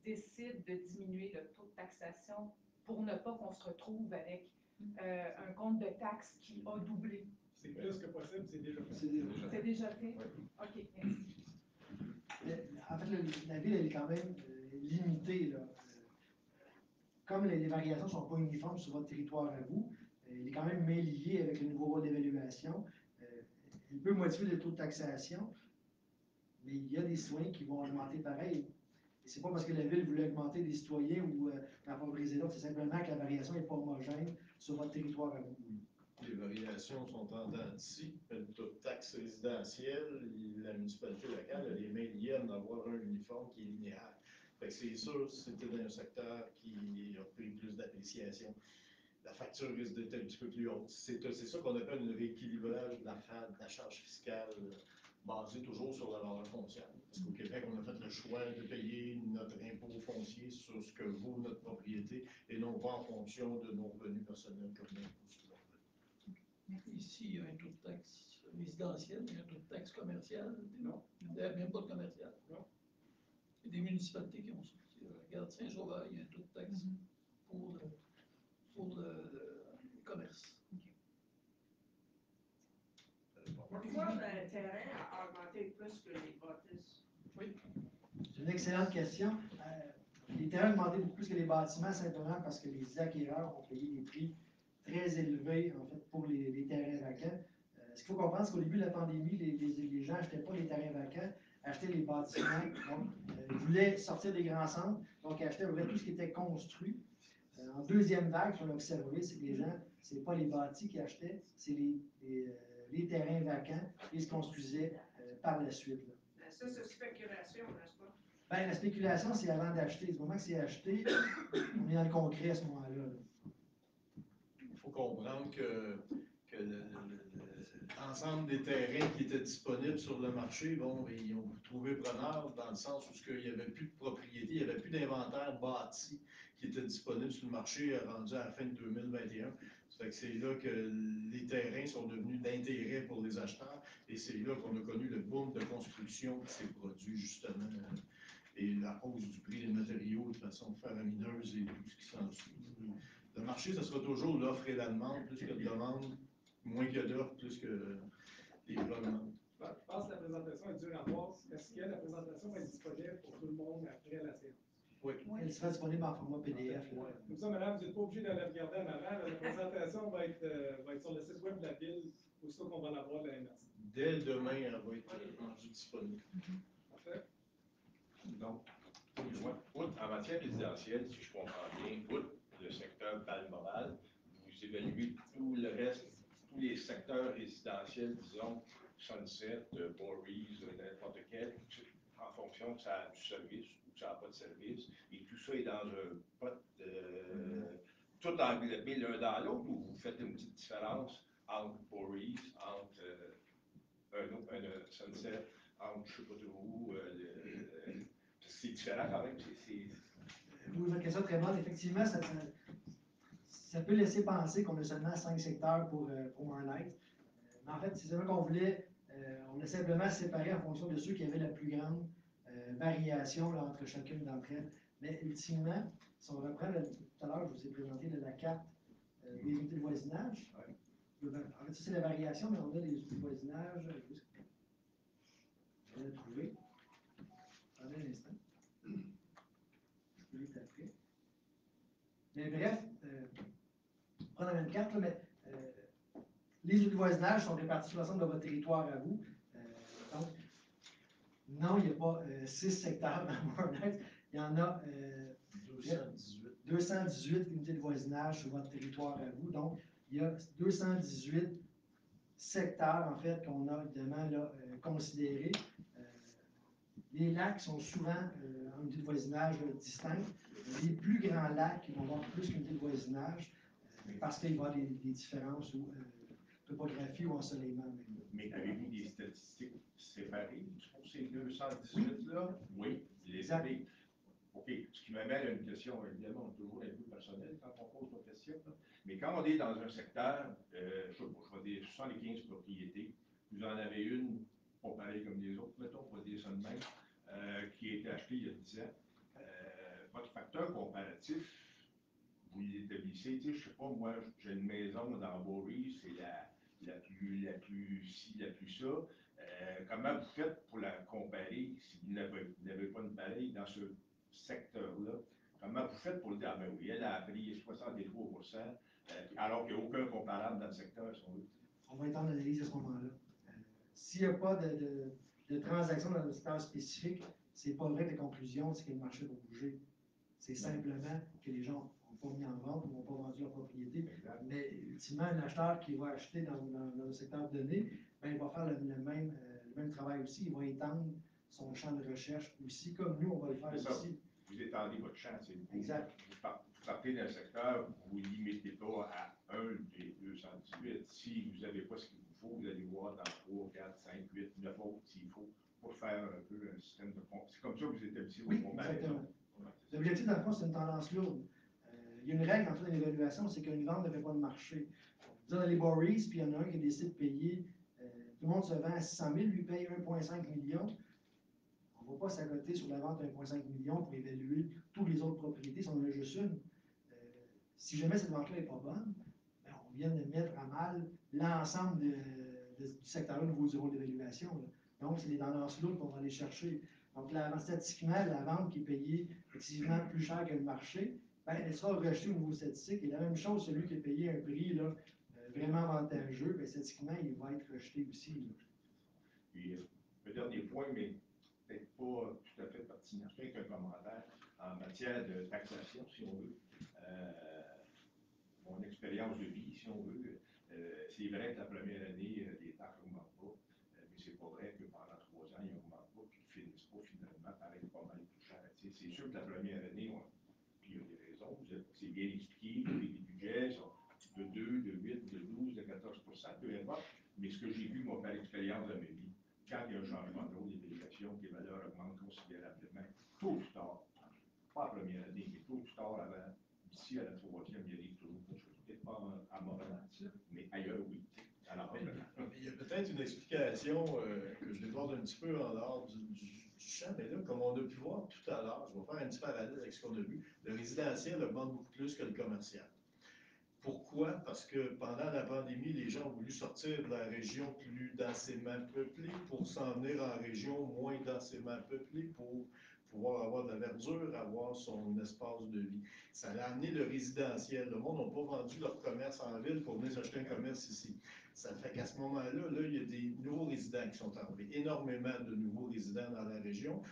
Speaker 6: décide de diminuer le taux de taxation pour ne pas qu'on se retrouve avec un compte de taxes qui a doublé.
Speaker 3: C'est plus que possible, c'est déjà fait.
Speaker 6: C'est déjà fait?
Speaker 3: Oui.
Speaker 6: OK, merci.
Speaker 4: En fait, la ville, elle est quand même limitée. Là. Comme les variations ne sont pas uniformes sur votre territoire à vous, elle est quand même bien liée avec le nouveau rôle d'évaluation. Elle peut modifier le taux de taxation, mais il y a des citoyens qui vont augmenter pareil. Et c'est pas parce que la ville voulait augmenter des citoyens ou en favoriser d'autres, c'est simplement que la variation n'est pas homogène sur votre territoire à vous.
Speaker 3: Les variations sont en dents d'ici. Le taux de taxe résidentielle, la municipalité locale a les mains liées à en avoir un uniforme qui est linéaire. Fait que c'est sûr, si c'était dans un secteur qui a pris plus d'appréciation, la facture risque d'être un petit peu plus haute. C'est ça qu'on appelle un rééquilibrage de la charge fiscale basé toujours sur la valeur foncière. Parce qu'au Québec, on a fait le choix de payer notre impôt foncier sur ce que vaut notre propriété et non pas en fonction de nos revenus personnels comme l'impôt sur le revenu.
Speaker 1: Ici, il y a un taux de taxe résidentiel, il y a un taux de taxe commerciale. Non. Il n'y a même pas de commercial.
Speaker 3: Non.
Speaker 1: Il y a des municipalités qui ont sorti. Regarde, Saint-Sauveur, il y a un taux de taxe pour le commerce.
Speaker 8: Pourquoi le terrain a augmenté plus que les bâtisses?
Speaker 4: C'est une excellente question. Les terrains ont augmenté beaucoup plus que les bâtiments, simplement parce que les acquéreurs ont payé des prix très élevés, en fait, pour les terrains vacants. Ce qu'il faut comprendre, c'est qu'au début de la pandémie, les gens n'achetaient pas les terrains vacants, achetaient les bâtiments. Donc, ils voulaient sortir des grands centres, donc ils achetaient tout ce qui était construit. En deuxième vague, ce qu'on a observé, c'est que les gens, ce n'est pas les bâtis qui achetaient, c'est les terrains vacants qui se construisaient par la suite. Là.
Speaker 8: Ça, c'est spéculation, n'est-ce pas?
Speaker 4: Bien, la spéculation, c'est avant d'acheter. Du moment que c'est acheté, on est dans le concret à ce moment-là. Là.
Speaker 3: Il faut comprendre que l'ensemble des terrains qui étaient disponibles sur le marché, bon, ils ont trouvé preneur dans le sens où il n'y avait plus de propriété, il n'y avait plus d'inventaire bâti qui était disponible sur le marché rendu à la fin de 2021. Ça fait que c'est là que les terrains sont devenus d'intérêt pour les acheteurs et c'est là qu'on a connu le boom de construction qui s'est produit justement et la hausse du prix des matériaux de façon faramineuse et tout ce qui s'ensuit. Le marché, ce sera toujours l'offre et la demande, plus que de demande, moins que d'offre, plus que les demandes.
Speaker 9: Je pense que la présentation est dure à voir. Est-ce que la présentation va être disponible pour tout le monde après la séance?
Speaker 3: Oui.
Speaker 4: Elle sera disponible en format PDF. Là.
Speaker 9: Comme ça, madame, vous n'êtes pas obligé d'aller regarder en avant. La présentation va être sur le site web de la ville, aussitôt qu'on va l'avoir de la MRC.
Speaker 3: Dès demain, elle va être rendue disponible.
Speaker 9: Parfait.
Speaker 10: Donc, en matière résidentielle, si je comprends bien, outre le secteur Balmoral, vous évaluez tout le reste, tous les secteurs résidentiels, disons, Sunset, Voorhees, n'importe quel, en fonction que ça a du service ou que ça n'a pas de service, et tout ça est dans un pot, tout englobé l'un dans l'autre, ou vous faites une petite différence entre Voorhees, entre un Sunset, entre je ne sais pas trop où, c'est différent quand même.
Speaker 4: Oui, votre question est très bonne. Effectivement, ça peut laisser penser qu'on a seulement 5 secteurs pour un être. Mais en fait, c'est seulement qu'on voulait, on a simplement séparé en fonction de ceux qui avaient la plus grande variation là, entre chacune d'entre elles. Mais ultimement, si on reprend, tout à l'heure, je vous ai présenté la carte des unités de voisinage. En fait, ça, c'est la variation, mais on a les unités de voisinage. Je vais la trouver. Attendez un instant. Je peux après. Mais bref, prendre la même carte, là, mais les unités de voisinage sont réparties sur l'ensemble de votre territoire à vous. Donc, non, il n'y a pas 6 secteurs dans Mornex. Il y en a 218 unités de voisinage sur votre territoire à vous. Donc, il y a 218 secteurs, en fait, qu'on a évidemment là, considérés. Les lacs sont souvent en unité de voisinage distinctes. Les plus grands lacs qui vont avoir plus qu'une unité de voisinage parce qu'il va y avoir des différences ou topographie ou ensoleillement.
Speaker 10: Mais avez-vous des statistiques séparées pour ces 218-là? Oui, les avez. OK. Ce qui m'amène à une question, évidemment, toujours un peu personnelle quand on pose nos questions. Là. Mais quand on est dans un secteur, je vais dire 75 propriétés, vous en avez une, pas pareil comme les autres, mettons, pour dire ça de même, qui a été achetée il y a 10 ans. Votre facteur comparatif, vous l'établissez, je ne sais pas, moi, j'ai une maison dans Voorhees, c'est la plus ci, la plus ça. Comment vous faites pour la comparer si vous n'avez pas une pareille dans ce secteur-là? Comment vous faites pour le dire? Ben oui, elle a pris 63%, alors qu'il n'y a aucun comparable dans le secteur.
Speaker 4: On va étendre l'analyse à ce moment-là. S'il n'y a pas de transaction dans le secteur spécifique, c'est pas vrai que la conclusion, c'est que le marché va bouger. C'est simplement que les gens n'ont pas mis en vente ou n'ont pas vendu leur propriété. Mais ultimement, un acheteur qui va acheter dans un secteur donné, ben, il va faire le même travail aussi. Il va étendre son champ de recherche aussi, comme nous, on va le faire aussi.
Speaker 10: Vous étendez votre champ, c'est
Speaker 4: exact.
Speaker 10: Vous partez d'un secteur, vous ne limitez pas à un des 218. Si vous n'avez pas ce qu'il vous faut, vous allez voir dans 3, 4, 5, 8, 9 autres qui ça que vous établissez vos
Speaker 4: Oui,
Speaker 10: comparaisons.
Speaker 4: exactement.
Speaker 10: Ouais, c'est ça.
Speaker 4: L'objectif, dans le fond, c'est une tendance lourde. Il y a une règle en fait dans l'évaluation, c'est qu'une vente ne fait pas de marché. Vous avez les Boris, puis il y en a un qui décide de payer, tout le monde se vend à 600 000, lui paye 1,5 million. On ne va pas s'accoter sur la vente de 1,5 million pour évaluer toutes les autres propriétés, si on en a juste une. Si jamais cette vente-là n'est pas bonne, ben, on vient de mettre à mal l'ensemble du secteur au niveau du rôle d'évaluation. Donc, c'est des tendances lourdes qu'on va aller chercher. Donc, statistiquement, la vente qui est payée effectivement plus cher que le marché, ben, elle sera rejetée au niveau statistique. Et la même chose, celui qui a payé un prix là, vraiment avantageux, ben, statistiquement, il va être rejeté aussi. Là.
Speaker 10: Puis, le dernier point, mais peut-être pas tout à fait pertinent, je fais un commentaire en matière de taxation, si on veut. Mon expérience de vie, si on veut, c'est vrai que la première année, les taxes n'augmentent pas, mais c'est pas vrai que pendant 3 ans, ils n'augmentent pas, puis qu'ils finissent pas finalement par être pas mal plus cher. C'est sûr que la première année, puis il y a des raisons, c'est bien expliqué, les budgets sont de 2, de 8, de 12, de 14%, peu importe, mais ce que j'ai vu, moi, par expérience de ma vie, quand il y a un changement de rôle d'évaluation, que les valeurs augmentent considérablement, tôt ou tard, pas la première année, mais tôt ou tard avant, ici à la 3e, il y a toujours quelque chose. Peut-être pas à Montréal, mais ailleurs, oui. Alors,
Speaker 3: il y a peut-être une explication que je déborde un petit peu en dehors du champ, mais là, comme on a pu voir tout à l'heure, je vais faire un petit parallèle avec ce qu'on a vu, le résidentiel augmente beaucoup plus que le commercial. Pourquoi? Parce que pendant la pandémie, les gens ont voulu sortir de la région plus densément peuplée pour s'en venir en région moins densément peuplée pour pouvoir avoir de la verdure, avoir son espace de vie. Ça a amené le résidentiel. Le monde n'a pas vendu leur commerce en ville pour venir s'acheter un commerce ici. Ça fait qu'à ce moment-là, il y a des nouveaux résidents qui sont arrivés. Énormément de nouveaux résidents dans la région.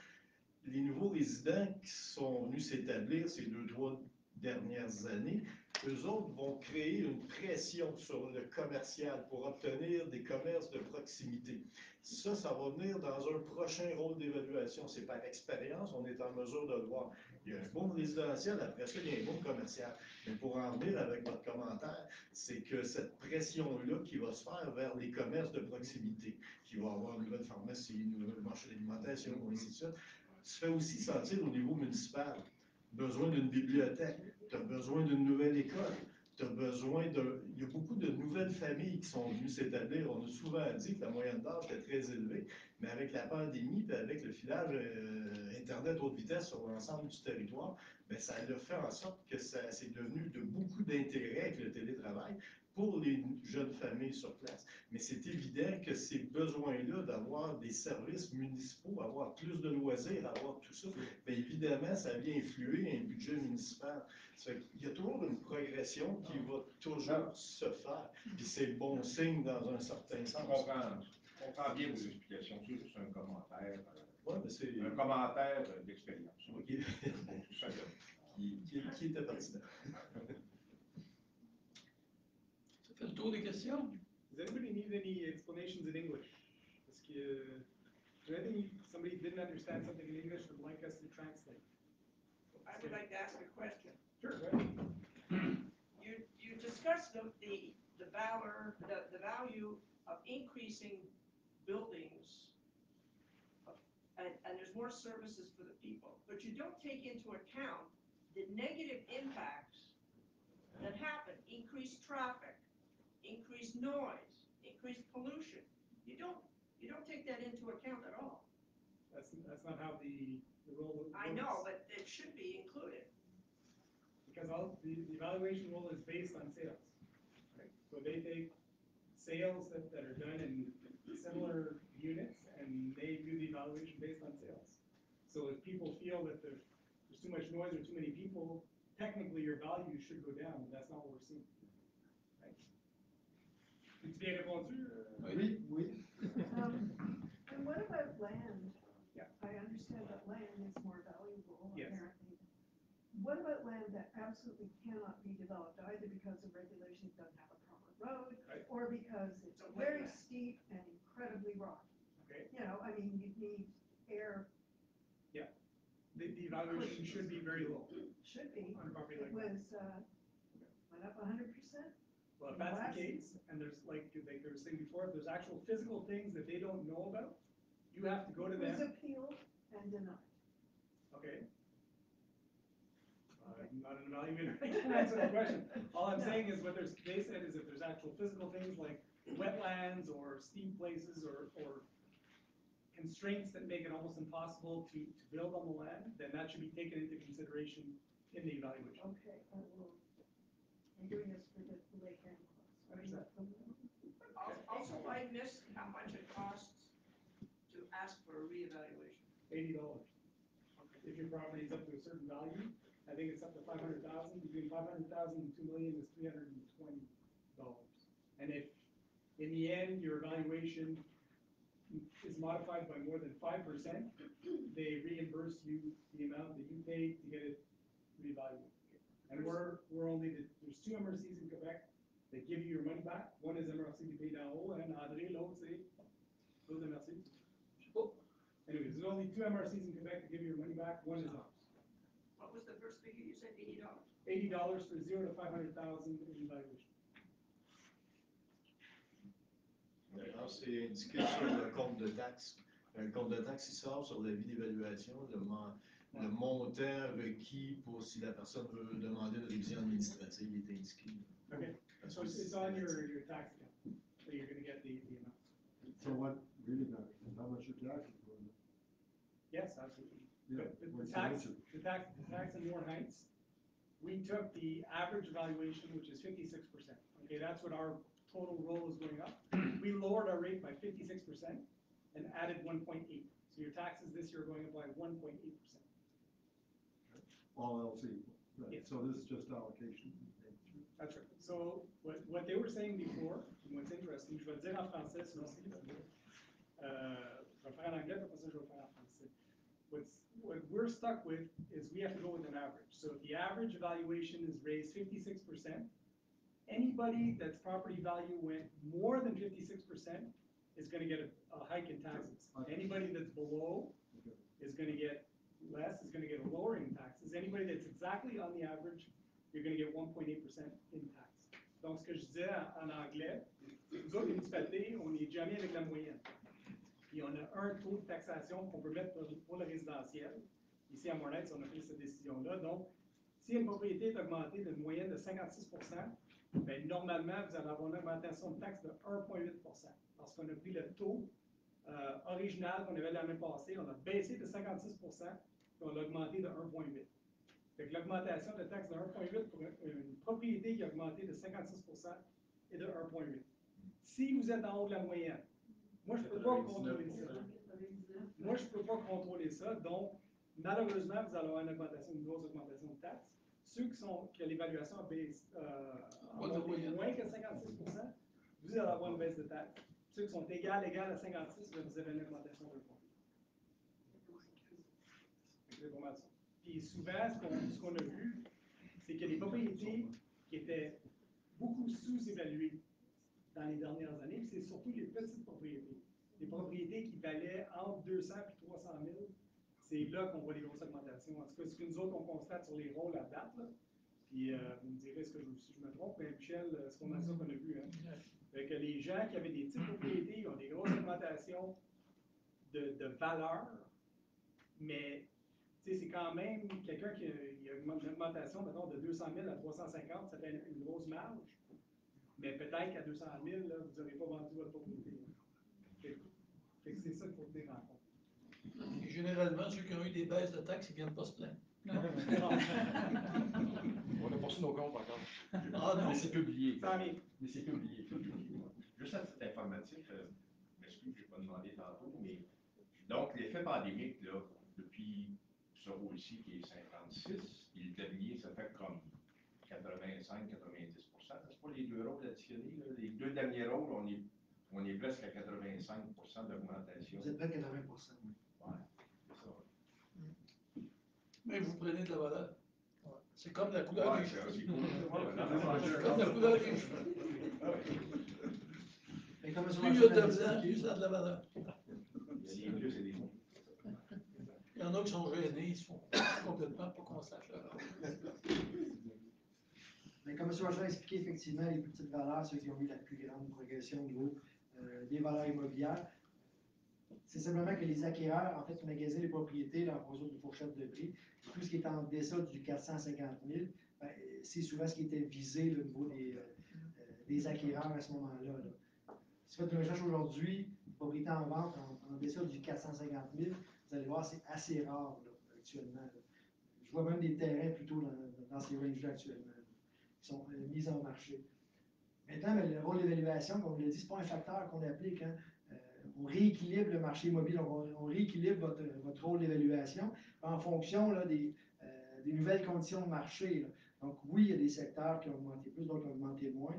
Speaker 3: Les nouveaux résidents qui sont venus s'établir ces 2-3 dernières années, eux autres vont créer une pression sur le commercial pour obtenir des commerces de proximité. Ça va venir dans un prochain rôle d'évaluation. C'est par expérience, on est en mesure de le voir. Il y a un bon résidentiel, après ça, il y a un bon commercial. Mais pour en venir avec votre commentaire, c'est que cette pression-là qui va se faire vers les commerces de proximité, qui va avoir une nouvelle pharmacie, une nouvelle marché d'alimentation, ainsi de suite, se fait aussi sentir au niveau municipal. Besoin d'une bibliothèque, tu as besoin d'une nouvelle école, tu as besoin de... Il y a beaucoup de nouvelles familles qui sont venues s'établir. On a souvent dit que la moyenne d'âge était très élevée, mais avec la pandémie et avec le filage Internet haute vitesse sur l'ensemble du territoire, bien, ça a fait en sorte que c'est devenu de beaucoup d'intérêt avec le télétravail pour les jeunes familles sur place. Mais c'est évident que ces besoins-là d'avoir des services municipaux, avoir plus de loisirs, avoir tout ça, bien évidemment, ça vient influer un budget municipal. Il y a toujours une progression qui va toujours se faire. Puis c'est bon signe dans un certain sens.
Speaker 10: Je comprends bien vos explications. C'est juste un commentaire.
Speaker 3: Ouais, mais c'est
Speaker 10: un commentaire d'expérience.
Speaker 3: Okay. qui était pertinent.
Speaker 1: Ça fait le tour des questions.
Speaker 9: Does anybody need any explanations in English? Parce que, somebody didn't understand something in English would like us to translate.
Speaker 8: I would like to ask a question.
Speaker 9: Sure, go ahead.
Speaker 8: You discussed the value of increasing buildings, and there's more services for the people, but you don't take into account the negative impacts that happen, increased traffic, increased noise, increased pollution. You don't take that into account at all.
Speaker 9: That's not how the role works.
Speaker 8: I know, but it should be included.
Speaker 9: Because the evaluation rule is based on sales. Right? So they take sales that are done in similar units and they do the evaluation based on sales. So if people feel that there's too much noise or too many people, technically your value should go down, but that's not what we're seeing. Right? It's bien répondu.
Speaker 4: Oui.
Speaker 11: And what about land?
Speaker 9: Yeah.
Speaker 11: I understand that land is more valuable,
Speaker 9: Yes.
Speaker 11: apparently. What about land that absolutely cannot be developed, either because the regulations don't have a proper road,
Speaker 9: Right.
Speaker 11: or because it's very steep and incredibly rocky?
Speaker 9: Okay.
Speaker 11: You know, I mean, you'd need air.
Speaker 9: The evaluation should be very low
Speaker 11: Should be.
Speaker 9: on a property
Speaker 11: It
Speaker 9: like that.
Speaker 11: was, went up 100%.
Speaker 9: Well, if that's the case, and there's like I was saying before, if there's actual physical things that they don't know about, you have to go to
Speaker 11: It was
Speaker 9: them.
Speaker 11: appealed and denied.
Speaker 9: Okay? I'm not an evaluator, I can't answer that question. All I'm saying is what they said is if there's actual physical things like wetlands or steep places or constraints that make it almost impossible to build on the land, then that should be taken into consideration in the evaluation.
Speaker 11: Okay, I will, I'm doing this for the Lake Ann class.
Speaker 8: Also, I missed how much it costs to ask for a reevaluation.
Speaker 9: $80. If your property is up to a certain value, I think it's up to 500,000, between 500,000 and 2 million is $320. And if, in the end, your evaluation is modified by more than 5%, they reimburse you the amount that you paid to get it reevaluated. And we're only, there's 2 MRCs in Quebec that give you your money back. One is MRC du Pays d'en Haut, and André, l'autre c'est Claude MRC. Anyways, there's only 2 MRCs in Quebec that give you your money back. One is ours.
Speaker 8: What was the first figure you said, $80?
Speaker 9: $80 for 0 to 500,000 in evaluation.
Speaker 3: D'ailleurs, c'est indiqué sur le compte de taxe. Le compte de taxe, il sort sur l'avis d'évaluation, le montant requis pour si la personne veut demander une révision administrative, il est indiqué.
Speaker 9: Okay, so it's on your tax account, so you're gonna get the amount.
Speaker 12: So what really matters is how much your tax is going to.
Speaker 9: Yes, absolutely.
Speaker 12: Yeah,
Speaker 9: The
Speaker 12: what's the
Speaker 9: tax,
Speaker 12: answer?
Speaker 9: the tax in Warren Heights, we took the average valuation, which is 56%. Okay, that's what our total roll is going up. We lowered our rate by 56% and added 1.8. So your taxes this year are going up by 1.8%.
Speaker 12: All else equal. Right.
Speaker 9: Yes.
Speaker 12: So this is just allocation.
Speaker 9: That's right. So what they were saying before, and what's interesting, je vais le dire en français, ça aussi. Je vais le faire en anglais, puis après ça, je vais le faire en français. What we're stuck with is we have to go with an average. So if the average valuation is raised 56%, anybody that's property value went more than 56% is going to get a hike in taxes. Anybody that's below is going to get less, is going to get a lowering in taxes. Anybody that's exactly on the average, you're going to get 1.8% in tax. Donc, ce que je disais en anglais, nous autres, municipalités, on n'est jamais avec la moyenne. Puis on a un taux de taxation qu'on peut mettre pour le résidentiel. Ici, à Morlaix, on a pris cette décision-là. Donc, si une propriété est augmentée d'une moyenne de 56%, bien, normalement, vous allez avoir une augmentation de taxe de 1,8 parce qu'on a pris le taux original qu'on avait l'année passée, on a baissé de 56 et on l'a augmenté de 1,8. Fait que l'augmentation de taxe de 1,8 pour une propriété qui a augmenté de 56 est de 1,8. Si vous êtes en haut de la moyenne, moi, je ne peux pas contrôler ça. Moi, je ne peux pas contrôler ça. Donc, malheureusement, vous allez avoir une grosse augmentation de taxes. Ceux que l'évaluation a baissé moins que 56 vous allez avoir une baisse de taxes. Ceux qui sont égales à 56, vous avez une augmentation de 1 point. C'est pas mal ça. Puis souvent, ce qu'on a vu, c'est que les propriétés qui étaient beaucoup sous-évaluées dans les dernières années, c'est surtout les petites propriétés. Les propriétés qui valaient entre 200 et 300 000, c'est là qu'on voit les grosses augmentations. En tout cas, ce que nous autres, on constate sur les rôles à date, là, puis vous me direz si je me trompe, mais Michel, c'est qu'on a vu. Hein? Fait que les gens qui avaient des petites propriétés, ils ont des grosses augmentations de valeur, mais c'est quand même quelqu'un qui a une augmentation, mettons, de 200 000 à 350, ça fait une grosse marge. Mais peut-être qu'à 200 000, là, vous n'aurez pas vendu votre propriété. Fait que c'est ça qu'il faut tenir en compte.
Speaker 1: Et généralement, ceux qui ont eu des baisses de taxes, ils ne viennent pas se plaindre. Non.
Speaker 10: On a poursuivi nos comptes encore.
Speaker 1: Ah non,
Speaker 10: mais c'est publié.
Speaker 9: Mais
Speaker 10: c'est publié. Juste à titre informatif, je m'excuse, je n'ai pas demandé tantôt, mais donc l'effet pandémique, là, depuis ce rôle-ci qui est 56, et le dernier, ça fait comme 85-90%. C'est pas les 2 rôles additionnés. Là. Les 2 derniers rôles, on est presque à 85% d'augmentation.
Speaker 4: Vous êtes près de 80%.
Speaker 10: Ouais, c'est ça.
Speaker 1: Mais vous prenez de la valeur. C'est comme la couleur des cheveux.
Speaker 10: C'est
Speaker 1: comme la couleur des cheveux.
Speaker 4: Mais comme
Speaker 1: plus il y a de blanc, plus ça a de la valeur.
Speaker 10: Il y a des plus et des moins.
Speaker 1: Il y en a qui sont gênés, ils sont complètement pas qu'on sache leur.
Speaker 4: Mais comme M. Roger a expliqué, effectivement, les plus petites valeurs, ceux qui ont eu la plus grande progression au niveau des valeurs immobilières. C'est simplement que les acquéreurs, en fait, magasinent les propriétés là, en fonction d'une fourchette de prix. Tout ce qui est en dessous du 450 000, ben, c'est souvent ce qui était visé là, au niveau des acquéreurs à ce moment-là. Là. Si vous faites une recherche aujourd'hui, propriété en vente en dessous du 450 000, vous allez voir, c'est assez rare là, actuellement. Là. Je vois même des terrains plutôt dans ces ranges-là actuellement, là, qui sont mis en marché. Maintenant, ben, le rôle d'évaluation, comme je l'ai dit, ce n'est pas un facteur qu'on applique. Hein. On rééquilibre le marché immobilier, donc on rééquilibre votre rôle d'évaluation en fonction là, des nouvelles conditions de marché. Là. Donc oui, il y a des secteurs qui ont augmenté plus, d'autres qui ont augmenté moins.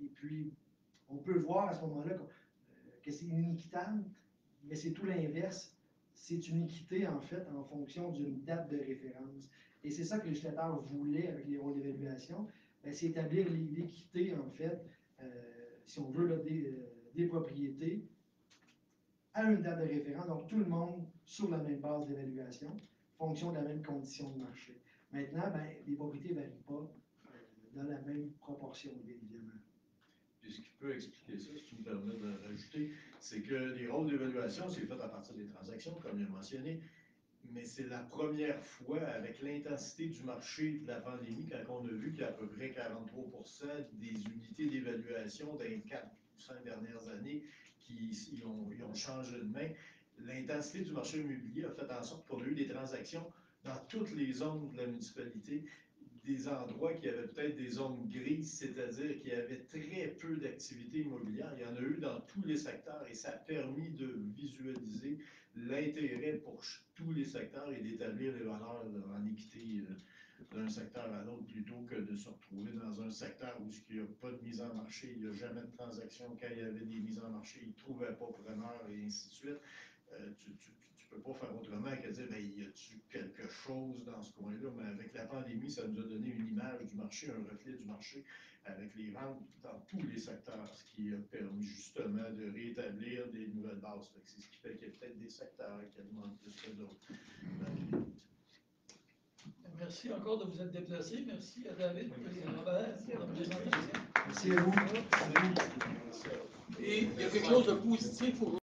Speaker 4: Et puis, on peut voir à ce moment-là que c'est inéquitable, mais c'est tout l'inverse. C'est une équité, en fait, en fonction d'une date de référence. Et c'est ça que les législateurs voulaient avec les rôles d'évaluation, c'est établir l'équité, en fait, si on veut, là, des propriétés à une date de référence, donc tout le monde sur la même base d'évaluation, fonction de la même condition de marché. Maintenant, ben, les propriétés ne varient pas dans la même proportion, bien évidemment.
Speaker 3: Puis ce qui peut expliquer ça, si tu me permets de rajouter, c'est que les rôles d'évaluation, c'est fait à partir des transactions, comme il a mentionné, mais c'est la première fois, avec l'intensité du marché de la pandémie, quand on a vu qu'il y a à peu près 43% des unités d'évaluation dans les 4 ou 5 dernières années qui ont changé de main, l'intensité du marché immobilier a fait en sorte qu'on a eu des transactions dans toutes les zones de la municipalité, des endroits qui avaient peut-être des zones grises, c'est-à-dire qu'il y avait très peu d'activité immobilière. Il y en a eu dans tous les secteurs et ça a permis de visualiser l'intérêt pour tous les secteurs et d'établir les valeurs en équité d'un secteur à l'autre plutôt que de se retrouver dans un secteur où il n'y a pas de mise en marché, il n'y a jamais de transaction. Quand il y avait des mises en marché, ils ne trouvaient pas preneur et ainsi de suite. Tu ne peux pas faire autrement que de dire, ben, y a-tu quelque chose dans ce coin-là? Mais avec la pandémie, ça nous a donné une image du marché, un reflet du marché, avec les ventes dans tous les secteurs, ce qui a permis justement de rétablir des nouvelles bases. C'est ce qui fait qu'il y a peut-être des secteurs qui demandent plus que d'autres.
Speaker 1: Merci encore de vous être déplacé. Merci à David et à Robert pour la présentation.
Speaker 4: Merci à vous.
Speaker 1: Et il y a quelque chose de positif aujourd'hui.